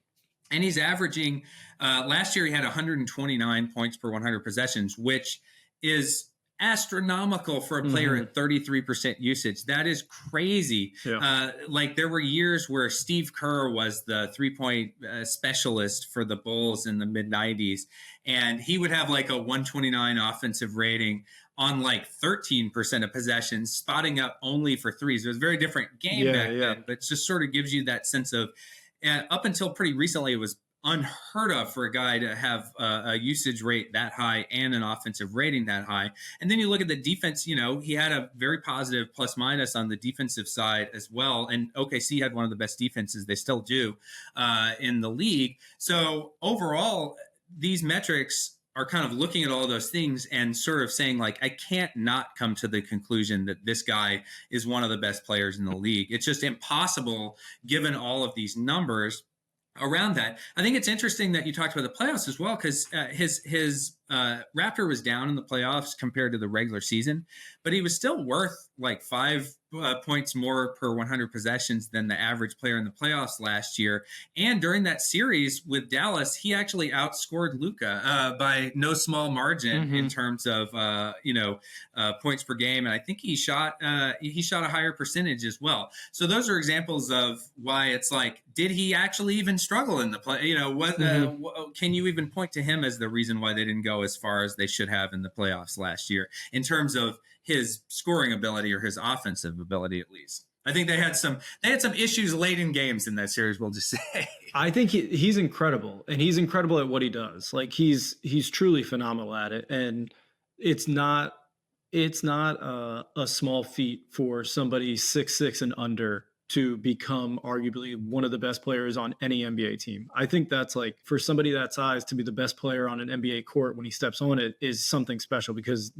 And he's averaging, last year he had 129 points per 100 possessions, which is astronomical for a player at 33% usage. That is crazy. Yeah. Like there were years where Steve Kerr was the 3-point specialist for the Bulls in the mid 90s. And he would have like a 129 offensive rating on like 13% of possessions, spotting up only for threes. It was a very different game back then, but it just sort of gives you that sense of, up until pretty recently, it was unheard of for a guy to have a usage rate that high and an offensive rating that high. And then you look at the defense, he had a very positive plus minus on the defensive side as well. And OKC had one of the best defenses, they still do, in the league. So overall, these metrics are kind of looking at all those things and sort of saying, like, I can't not come to the conclusion that this guy is one of the best players in the league. It's just impossible given all of these numbers around that. I think it's interesting that you talked about the playoffs as well, because his Raptor was down in the playoffs compared to the regular season, but he was still worth like 5 points more per 100 possessions than the average player in the playoffs last year. And during that series with Dallas, he actually outscored Luka by no small margin in terms of points per game. And I think he shot a higher percentage as well. So those are examples of why it's like, did he actually even struggle in the play? Can you even point to him as the reason why they didn't go as far as they should have in the playoffs last year in terms of his scoring ability or his offensive ability, at least? I think they had some issues late in games in that series, we'll just say. I think he's incredible, and he's incredible at what he does. Like he's truly phenomenal at it, and it's not a small feat for somebody 6'6" and under to become arguably one of the best players on any NBA team. I think that's like, for somebody that size to be the best player on an NBA court when he steps on it is something special, because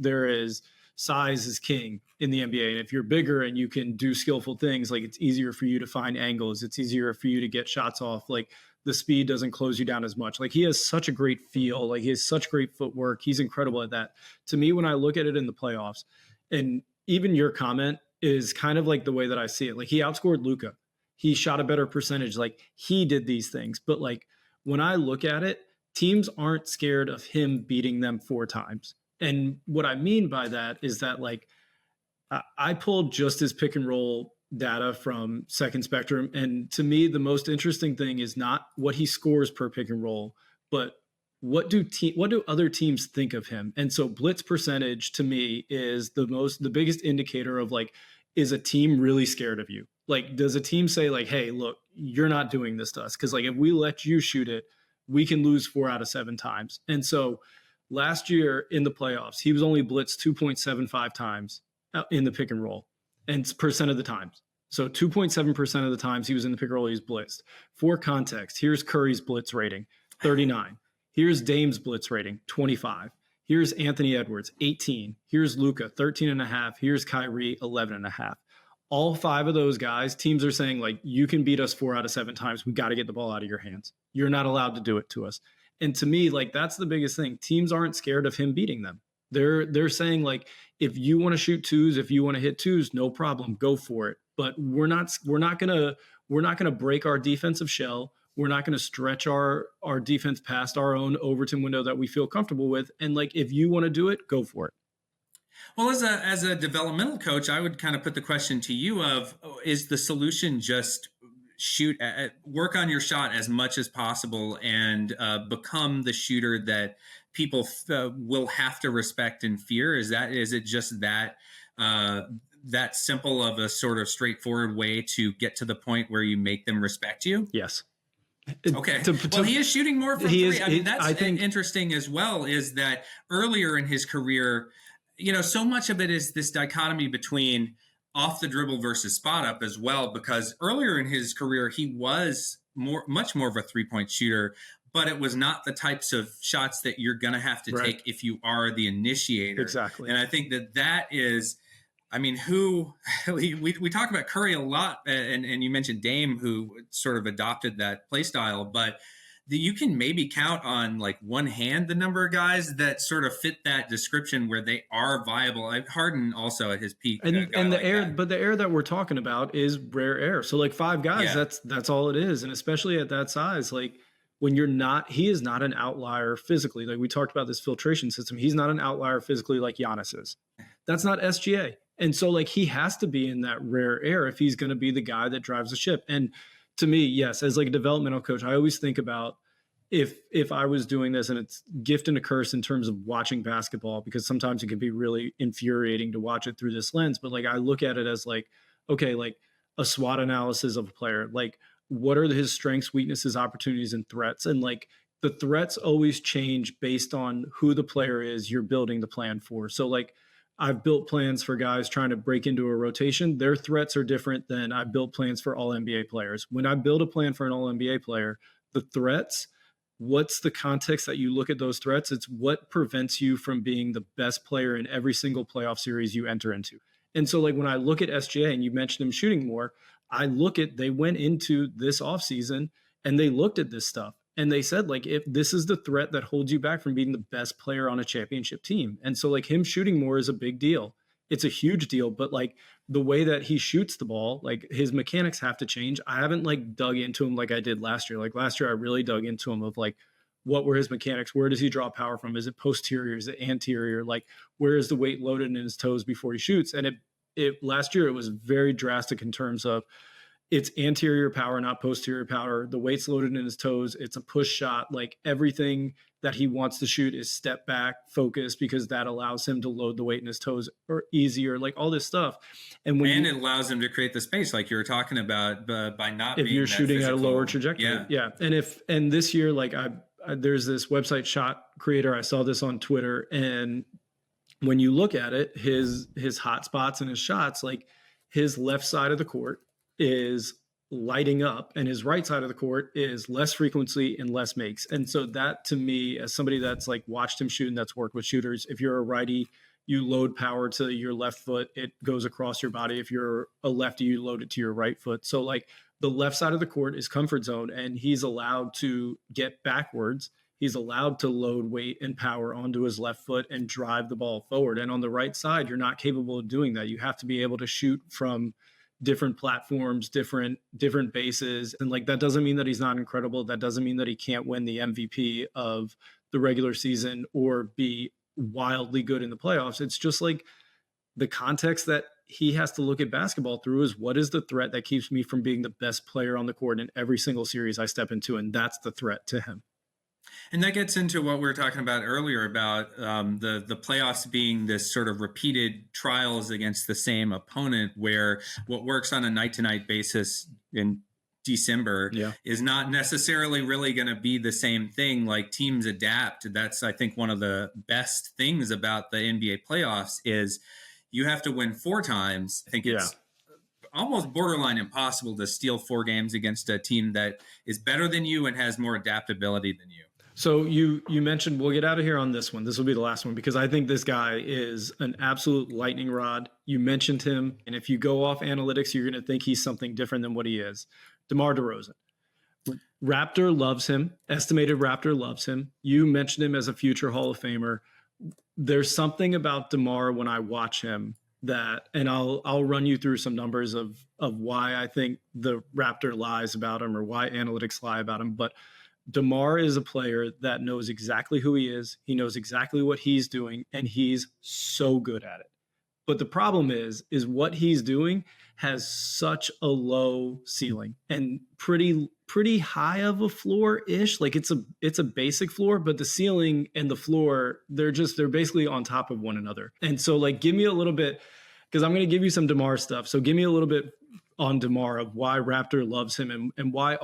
size is king in the NBA. And if you're bigger and you can do skillful things, like, it's easier for you to find angles. It's easier for you to get shots off. Like, the speed doesn't close you down as much. Like, he has such a great feel. Like, he has such great footwork. He's incredible at that. To me, when I look at it in the playoffs, and even your comment is kind of like the way that I see it. Like, he outscored Luka. He shot a better percentage. Like, he did these things. But like, when I look at it, teams aren't scared of him beating them 4 times. And what I mean by that is that, like, I pulled just his pick and roll data from Second Spectrum. And to me, the most interesting thing is not what he scores per pick and roll, but what do other teams think of him? And so blitz percentage to me is the biggest indicator of, like, is a team really scared of you? Like, does a team say, like, hey, look, you're not doing this to us, because, like, if we let you shoot it, we can lose 4 out of 7 times. And so last year in the playoffs, he was only blitzed 2.75 times in the pick and roll, and percent of the times. So 2.7% of the times he was in the pick and roll, he's blitzed. For context, here's Curry's blitz rating, 39. Here's Dame's blitz rating, 25. Here's Anthony Edwards, 18. Here's Luka, 13.5. Here's Kyrie, 11.5. All 5 of those guys, teams are saying, like, you can beat us 4 out of 7 times. We got to get the ball out of your hands. You're not allowed to do it to us. And to me, like, that's the biggest thing. Teams aren't scared of him beating them. They're saying, like, if you want to shoot 2s, if you want to hit 2s, no problem, go for it. But we're not gonna break our defensive shell. We're not going to stretch our defense past our own Overton window that we feel comfortable with. And, like, if you want to do it, go for it. Well, as a developmental coach, I would kind of put the question to you of, is the solution just work on your shot as much as possible and become the shooter that people will have to respect and fear? Is it just that simple of a sort of straightforward way to get to the point where you make them respect you? Yes. Okay. Well, he is shooting more from 3. I mean, I think interesting as well, is that earlier in his career, so much of it is this dichotomy between off the dribble versus spot up as well, because earlier in his career, he was much more of a 3-point shooter, but it was not the types of shots that you're going to have to take if you are the initiator. Exactly. And I think that is, I mean, we talk about Curry a lot, and you mentioned Dame, who sort of adopted that play style, but you can maybe count on, like, one hand the number of guys that sort of fit that description where they are viable. Harden also at his peak, and the air, but the air that we're talking about is rare air. So, like, 5 guys, that's all it is, and especially at that size, like, when he is not an outlier physically. Like, we talked about this filtration system. He's not an outlier physically like Giannis is. That's not SGA. And so, like, he has to be in that rare air if he's going to be the guy that drives the ship. And to me, yes, as like a developmental coach, I always think about if I was doing this, and it's gift and a curse in terms of watching basketball, because sometimes it can be really infuriating to watch it through this lens. But, like, I look at it as, like, okay, like a SWOT analysis of a player. Like, what are his strengths, weaknesses, opportunities, and threats. And like the threats always change based on who the player is you're building the plan for. So like I've built plans for guys trying to break into a rotation. Their threats are different than I've built plans for all NBA players. When I build a plan for an all NBA player, the threats, what's the context that you look at those threats? It's what prevents you from being the best player in every single playoff series you enter into. And so like when I look at SGA and you mentioned him shooting more, I look at, they went into this offseason and they looked at this stuff and they said like, if this is the threat that holds you back from being the best player on a championship team. And so like him shooting more is a big deal. It's a huge deal, but like the way that he shoots the ball, like his mechanics have to change. I haven't like dug into him like I did last year. Like last year, I really dug into him of like, what were his mechanics? Where does he draw power from? Is it posterior? Is it anterior? Like where is the weight loaded in his toes before he shoots? And it last year, it was very drastic in terms of it's anterior power, not posterior power. The weight's loaded in his toes. It's a push shot. Like everything that he wants to shoot is step back, focus, because that allows him to load the weight in his toes or easier, like all this stuff. And it allows him to create the space, like you were talking about, by not if being you're shooting physical, at a lower trajectory. Yeah. And this year, like there's this website Shot Creator. I saw this on Twitter, and when you look at it, his hot spots and his shots, like his left side of the court is lighting up and his right side of the court is less frequency and less makes. And so that to me, as somebody that's like watched him shoot and that's worked with shooters, if you're a righty, you load power to your left foot, it goes across your body. If you're a lefty, you load it to your right foot. So like the left side of the court is comfort zone, and he's allowed to get backwards. He's allowed to load weight and power onto his left foot and drive the ball forward. And on the right side, you're not capable of doing that. You have to be able to shoot from different platforms, different bases. And like, that doesn't mean that he's not incredible. That doesn't mean that he can't win the MVP of the regular season or be wildly good in the playoffs. It's just like the context that he has to look at basketball through is what is the threat that keeps me from being the best player on the court in every single series I step into. And that's the threat to him. And that gets into what we were talking about earlier about the playoffs being this sort of repeated trials against the same opponent, where what works on a night-to-night basis in December is not necessarily really going to be the same thing. Like teams adapt. That's, I think, one of the best things about the NBA playoffs is you have to win 4 times. I think it's almost borderline impossible to steal 4 games against a team that is better than you and has more adaptability than you. So you mentioned, we'll get out of here on this one. This will be the last one because I think this guy is an absolute lightning rod. You mentioned him, and if you go off analytics, you're going to think he's something different than what he is. DeMar DeRozan. Raptor loves him. Estimated Raptor loves him. You mentioned him as a future Hall of Famer. There's something about DeMar when I watch him that, and I'll run you through some numbers of why I think the Raptor lies about him or why analytics lie about him. But DeMar is a player that knows exactly who he is. He knows exactly what he's doing, and he's so good at it. But the problem is what he's doing has such a low ceiling and pretty high of a floor-ish. Like it's a basic floor, but the ceiling and the floor, they're basically on top of one another. And so like, give me a little bit, because I'm going to give you some DeMar stuff. So give me a little bit on DeMar of why Raptor loves him and why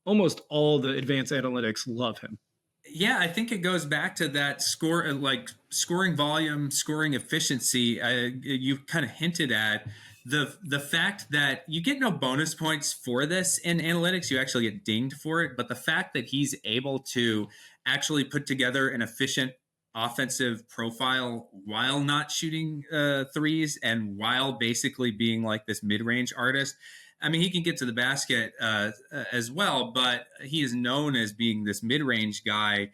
almost all the advanced analytics love him. Yeah, I think it goes back to that scoring volume, scoring efficiency. You kind of hinted at the fact that you get no bonus points for this in analytics. You actually get dinged for it. But the fact that he's able to actually put together an efficient offensive profile while not shooting threes and while basically being like this mid-range artist. I mean, he can get to the basket as well, but he is known as being this mid-range guy.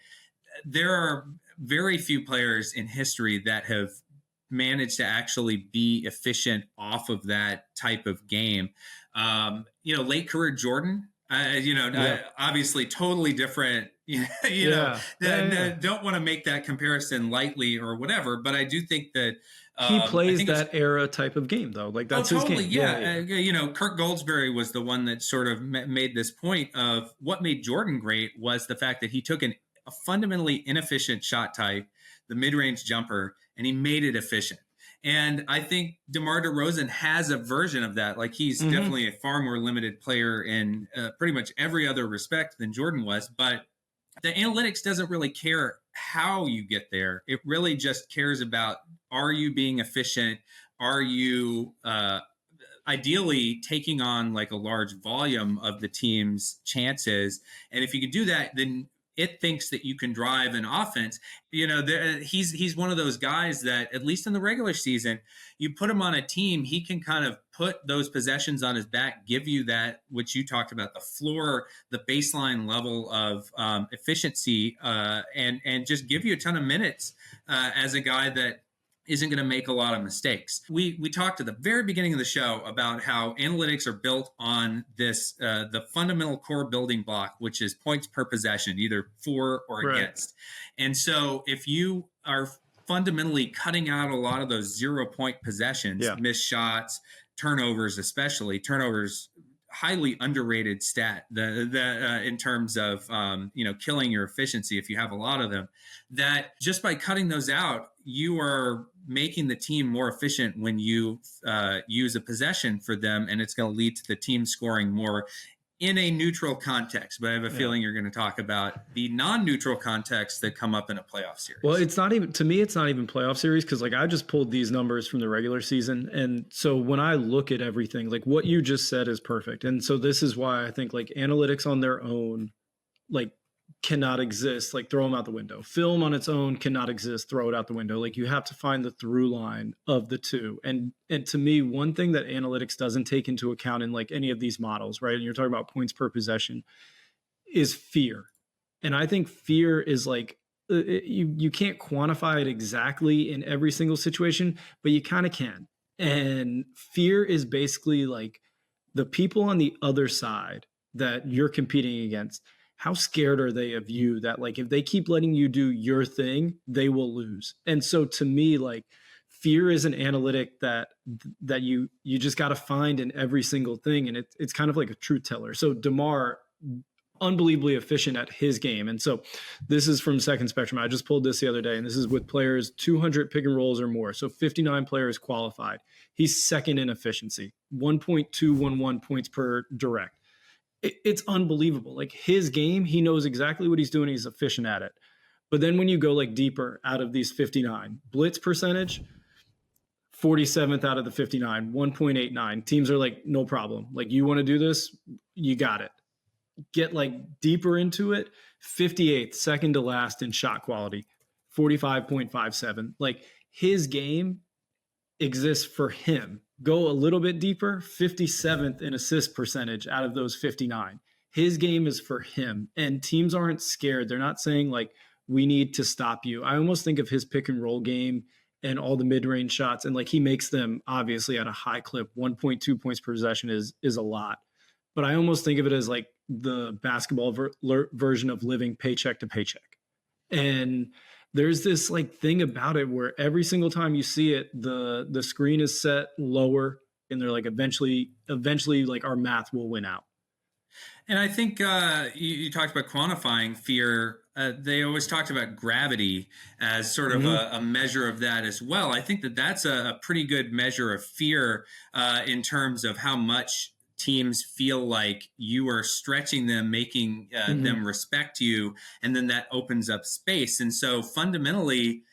There are very few players in history that have managed to actually be efficient off of that type of game. Late career Jordan, obviously totally different. Don't want to make that comparison lightly or whatever, but I do think that he plays that era type of game, though. Like that's his game. Yeah. Kirk Goldsberry was the one that sort of made this point of what made Jordan great was the fact that he took a fundamentally inefficient shot type, the mid-range jumper, and he made it efficient. And I think DeMar DeRozan has a version of that. Like he's definitely a far more limited player in pretty much every other respect than Jordan was. But the analytics doesn't really care how you get there. It really just cares about, are you being efficient? Are you ideally taking on like a large volume of the team's chances? And if you can do that, then it thinks that you can drive an offense. He's one of those guys that, at least in the regular season, you put him on a team, he can kind of put those possessions on his back, give you that, which you talked about, the floor, the baseline level of efficiency, and just give you a ton of minutes as a guy that isn't going to make a lot of mistakes. We talked at the very beginning of the show about how analytics are built on this, the fundamental core building block, which is points per possession, either for or against. And so if you are fundamentally cutting out a lot of those 0-point possessions, missed shots, turnovers, especially turnovers, highly underrated stat in terms of killing your efficiency if you have a lot of them, that just by cutting those out, you are making the team more efficient when you use a possession for them, and it's going to lead to the team scoring more in a neutral context. But I have a feeling you're going to talk about the non-neutral contexts that come up in a playoff series. Well, it's not even, to me, it's not even playoff series, because like I just pulled these numbers from the regular season. And so when I look at everything, like what you just said is perfect. And so this is why I think like analytics on their own, like, cannot exist. Like throw them out the window. Film on its own cannot exist. Throw it out the window. Like you have to find the through line of the two. And to me, one thing that analytics doesn't take into account in like any of these models, right? And you're talking about points per possession, is fear. And I think fear is like, you can't quantify it exactly in every single situation, but you kind of can. And fear is basically like the people on the other side that you're competing against. How scared are they of you that like if they keep letting you do your thing, they will lose? And so to me, like fear is an analytic that you just got to find in every single thing, and it's kind of like a truth teller. So DeMar, unbelievably efficient at his game, and so this is from Second Spectrum. I just pulled this the other day, and this is with players 200 pick and rolls or more. So 59 players qualified. He's second in efficiency, 1.211 points per direct. It's unbelievable. Like his game, he knows exactly what he's doing. He's efficient at it. But then when you go like deeper out of these 59, blitz percentage, 47th out of the 59, 1.89. Teams are like, no problem. Like you want to do this, you got it. Get like deeper into it, 58th, second to last in shot quality, 45.57. Like his game exists for him. Go a little bit deeper, 57th in assist percentage out of those 59. His game is for him, and teams aren't scared. They're not saying like, we need to stop you. I almost think of his pick and roll game and all the mid-range shots, and like he makes them obviously at a high clip. 1.2 points per possession is a lot. But I almost think of it as like the basketball version of living paycheck to paycheck. And there's this like thing about it where every single time you see it, the screen is set lower, and they're like, eventually like our math will win out. And I think you talked about quantifying fear. They always talked about gravity as sort of a measure of that as well. I think that's a pretty good measure of fear in terms of how much teams feel like you are stretching them, making them respect you, and then that opens up space. And so fundamentally,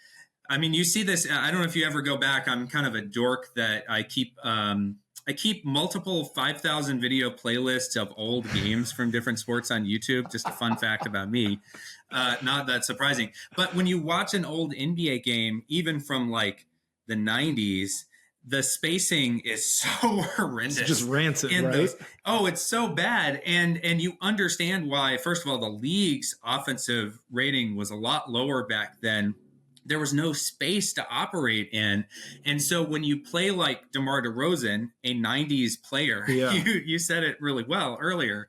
I mean, you see this, I don't know if you ever go back, I'm kind of a dork that I keep multiple 5,000 video playlists of old games from different sports on YouTube. Just a fun fact about me. Not that surprising. But when you watch an old NBA game, even from like the 90s, the spacing is so horrendous. It's just rancid, right? It's so bad. And you understand why. First of all, the league's offensive rating was a lot lower back then. There was no space to operate in. And so when you play like DeMar DeRozan, a 90s player, you said it really well earlier,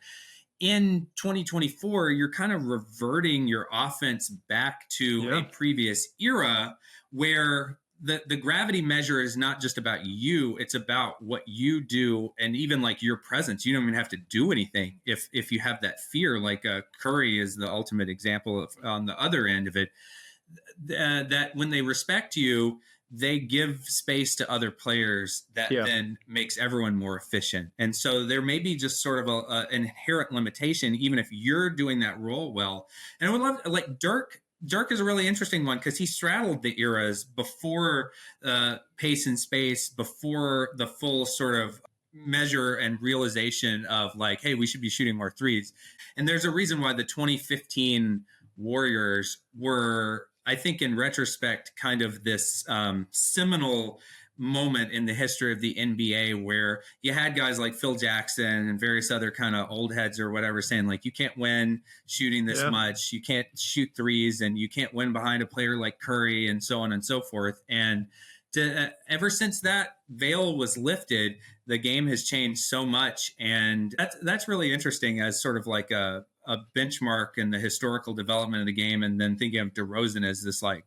in 2024, you're kind of reverting your offense back to a previous era where the gravity measure is not just about you, it's about what you do, and even like your presence. You don't even have to do anything if you have that fear. Like Curry is the ultimate example of on the other end of it. that when they respect you, they give space to other players that Yeah. then makes everyone more efficient. And so there may be just sort of an inherent limitation, even if you're doing that role well. And I would love, like Dirk. Dirk is a really interesting one because he straddled the eras before pace and space, before the full sort of measure and realization of like, hey, we should be shooting more threes. And there's a reason why the 2015 Warriors were, I think, in retrospect, kind of this seminal moment in the history of the NBA where you had guys like Phil Jackson and various other kind of old heads or whatever saying like, you can't win shooting this much, you can't shoot threes, and you can't win behind a player like Curry, and so on and so forth. And ever since that veil was lifted, the game has changed so much. And that's really interesting as sort of like a benchmark in the historical development of the game. And then thinking of DeRozan as this like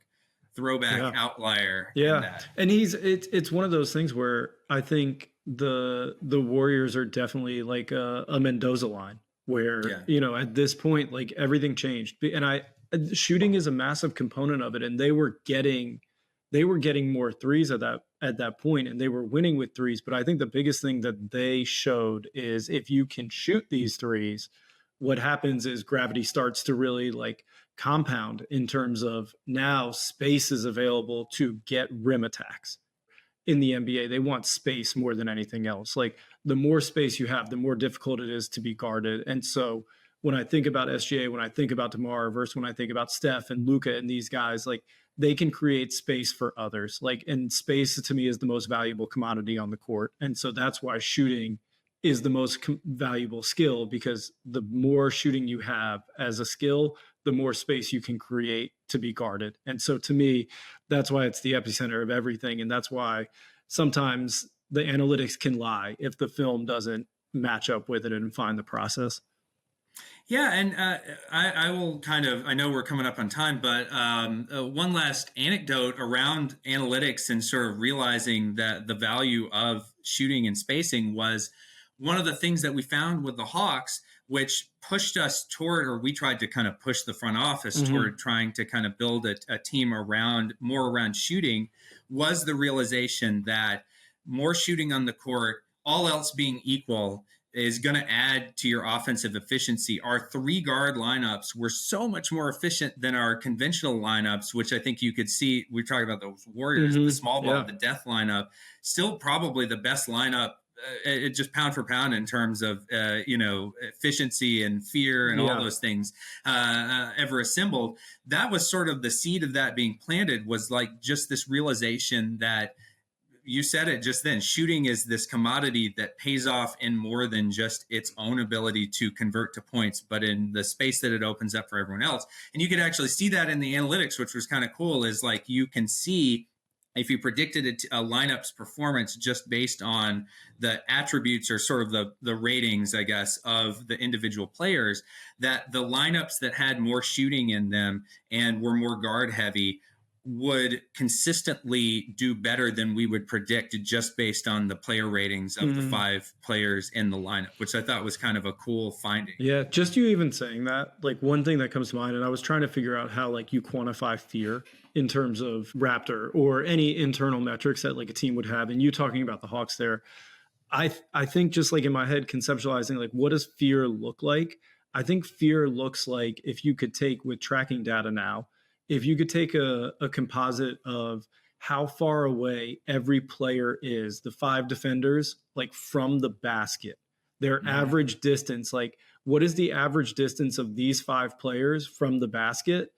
throwback outlier. Yeah. And it's one of those things where I think the Warriors are definitely like a Mendoza line where, you know, at this point, like everything changed. And shooting is a massive component of it. And they were getting more threes at that point, and they were winning with threes. But I think the biggest thing that they showed is if you can shoot these threes, what happens is gravity starts to really like compound in terms of now space is available to get rim attacks. In the NBA, they want space more than anything else. Like the more space you have, the more difficult it is to be guarded. And so when I think about SGA, when I think about DeMar versus when I think about Steph and Luka and these guys, like they can create space for others. Like, and space to me is the most valuable commodity on the court. And so that's why shooting is the most valuable skill, because the more shooting you have as a skill, the more space you can create to be guarded. And so to me, that's why it's the epicenter of everything. And that's why sometimes the analytics can lie if the film doesn't match up with it and find the process. Yeah, and I will kind of, I know we're coming up on time, but one last anecdote around analytics and sort of realizing that the value of shooting and spacing was one of the things that we found with the Hawks, which pushed us toward, or we tried to kind of push the front office toward trying to kind of build a team around shooting, was the realization that more shooting on the court, all else being equal, is going to add to your offensive efficiency. Our 3-guard lineups were so much more efficient than our conventional lineups, which I think you could see. We talked about those Warriors, the small ball, the death lineup, still probably the best lineup, just pound for pound in terms of, efficiency and fear and all those things ever assembled. That was sort of the seed of that being planted, was like just this realization that, you said it just then, shooting is this commodity that pays off in more than just its own ability to convert to points, but in the space that it opens up for everyone else. And you could actually see that in the analytics, which was kind of cool, is like you can see if you predicted a lineup's performance just based on the attributes or sort of the ratings, I guess, of the individual players, that the lineups that had more shooting in them and were more guard heavy would consistently do better than we would predict just based on the player ratings of the 5 players in the lineup, which I thought was kind of a cool finding. Yeah, just you even saying that, like one thing that comes to mind, and I was trying to figure out how like you quantify fear in terms of Raptor or any internal metrics that like a team would have. And you talking about the Hawks there, I think just like in my head conceptualizing like what does fear look like? I think fear looks like, if you could take with tracking data now, if you could take a composite of how far away every player is, the 5 defenders, like from the basket, their average distance, like what is the average distance of these 5 players from the basket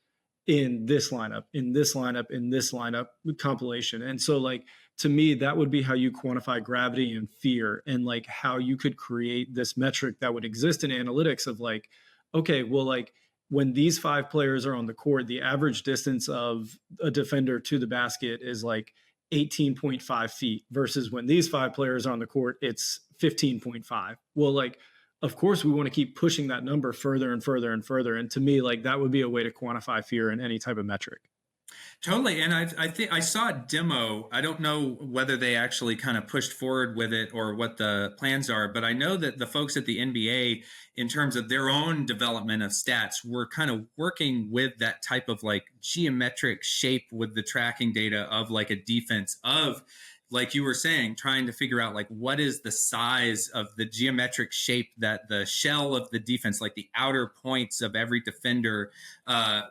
in this lineup, in this lineup, in this lineup compilation. And so like, to me, that would be how you quantify gravity and fear, and like how you could create this metric that would exist in analytics of like, okay, well, like, when these 5 players are on the court, the average distance of a defender to the basket is like 18.5 feet versus when these 5 players are on the court, it's 15.5. Well, like, of course, we want to keep pushing that number further and further and further. And to me, like that would be a way to quantify fear in any type of metric. Totally. And I think I saw a demo. I don't know whether they actually kind of pushed forward with it or what the plans are, but I know that the folks at the NBA, in terms of their own development of stats, were kind of working with that type of like geometric shape with the tracking data of like a defense of, like you were saying, trying to figure out like what is the size of the geometric shape that the shell of the defense, like the outer points of every defender,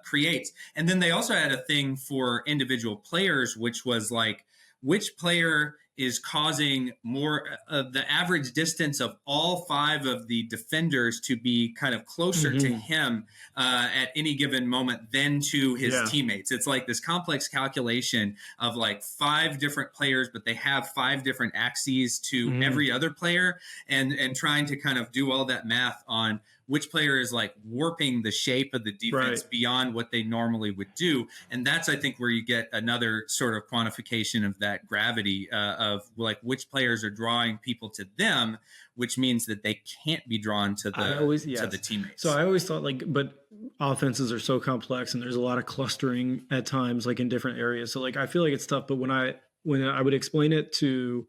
creates. And then they also had a thing for individual players, which was like which player is causing more the average distance of all five of the defenders to be kind of closer to him at any given moment than to his teammates. It's like this complex calculation of like five different players, but they have five different axes to every other player, and trying to kind of do all that math on which player is like warping the shape of the defense beyond what they normally would do. And that's, I think, where you get another sort of quantification of that gravity of like which players are drawing people to them, which means that they can't be drawn to the teammates. So I always thought like, but offenses are so complex and there's a lot of clustering at times, like in different areas. So like, I feel like it's tough, but when I would explain it to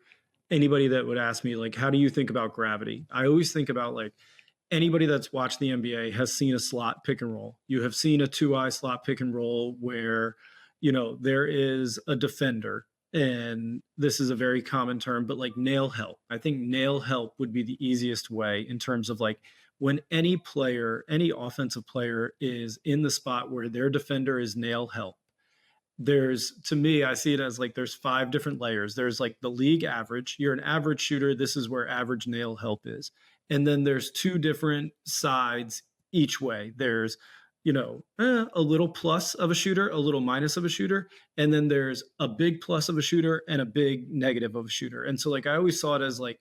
anybody that would ask me, like, how do you think about gravity? I always think about like, anybody that's watched the NBA has seen a slot pick and roll. You have seen a 2-eye slot pick and roll where, you know, there is a defender, and this is a very common term, but like nail help. I think nail help would be the easiest way in terms of like when any player, any offensive player is in the spot where their defender is nail help. There's, to me, I see it as like there's 5 different layers. There's like the league average. You're an average shooter. This is where average nail help is. And then there's 2 different sides each way. There's, you know, a little plus of a shooter, a little minus of a shooter. And then there's a big plus of a shooter and a big negative of a shooter. And so like, I always saw it as like,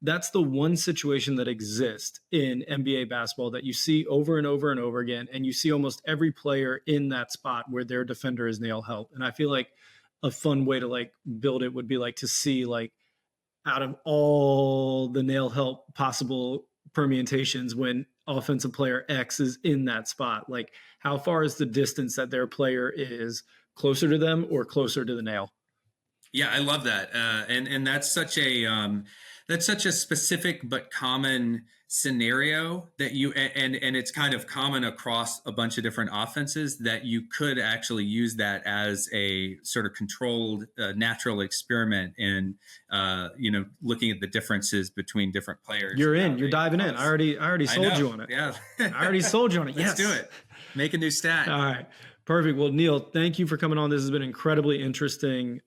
that's the one situation that exists in NBA basketball that you see over and over and over again. And you see almost every player in that spot where their defender is nail help. And I feel like a fun way to like build it would be like to see like out of all the nail help possible permutations when offensive player X is in that spot, like how far is the distance that their player is closer to them or closer to the nail? Yeah, I love that. And that's such a specific but common scenario that and it's kind of common across a bunch of different offenses that you could actually use that as a sort of controlled natural experiment in looking at the differences between different players. You're diving in. I already sold you on it. Yeah. I already sold you on it. Let's do it. Make a new stat. All right. Perfect. Well, Neil, thank you for coming on. This has been incredibly interesting.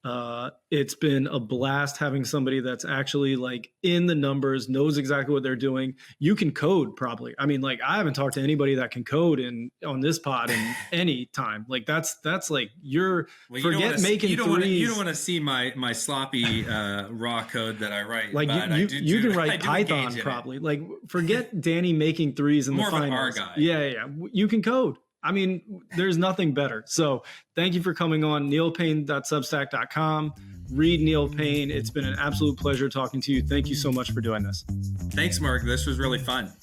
It's been a blast having somebody that's actually like in the numbers, knows exactly what they're doing. You can code probably. I mean, like I haven't talked to anybody that can code on this pod in any time. Like that's like forget making threes. You don't want to see my sloppy raw code that I write. Like you can write Python probably. Like forget Danny making threes in the finals. More of an R guy. Yeah. You can code. I mean, there's nothing better. So thank you for coming on. neilpaine.substack.com. Read Neil Paine. It's been an absolute pleasure talking to you. Thank you so much for doing this. Thanks, Mark. This was really fun.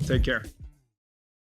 Take care.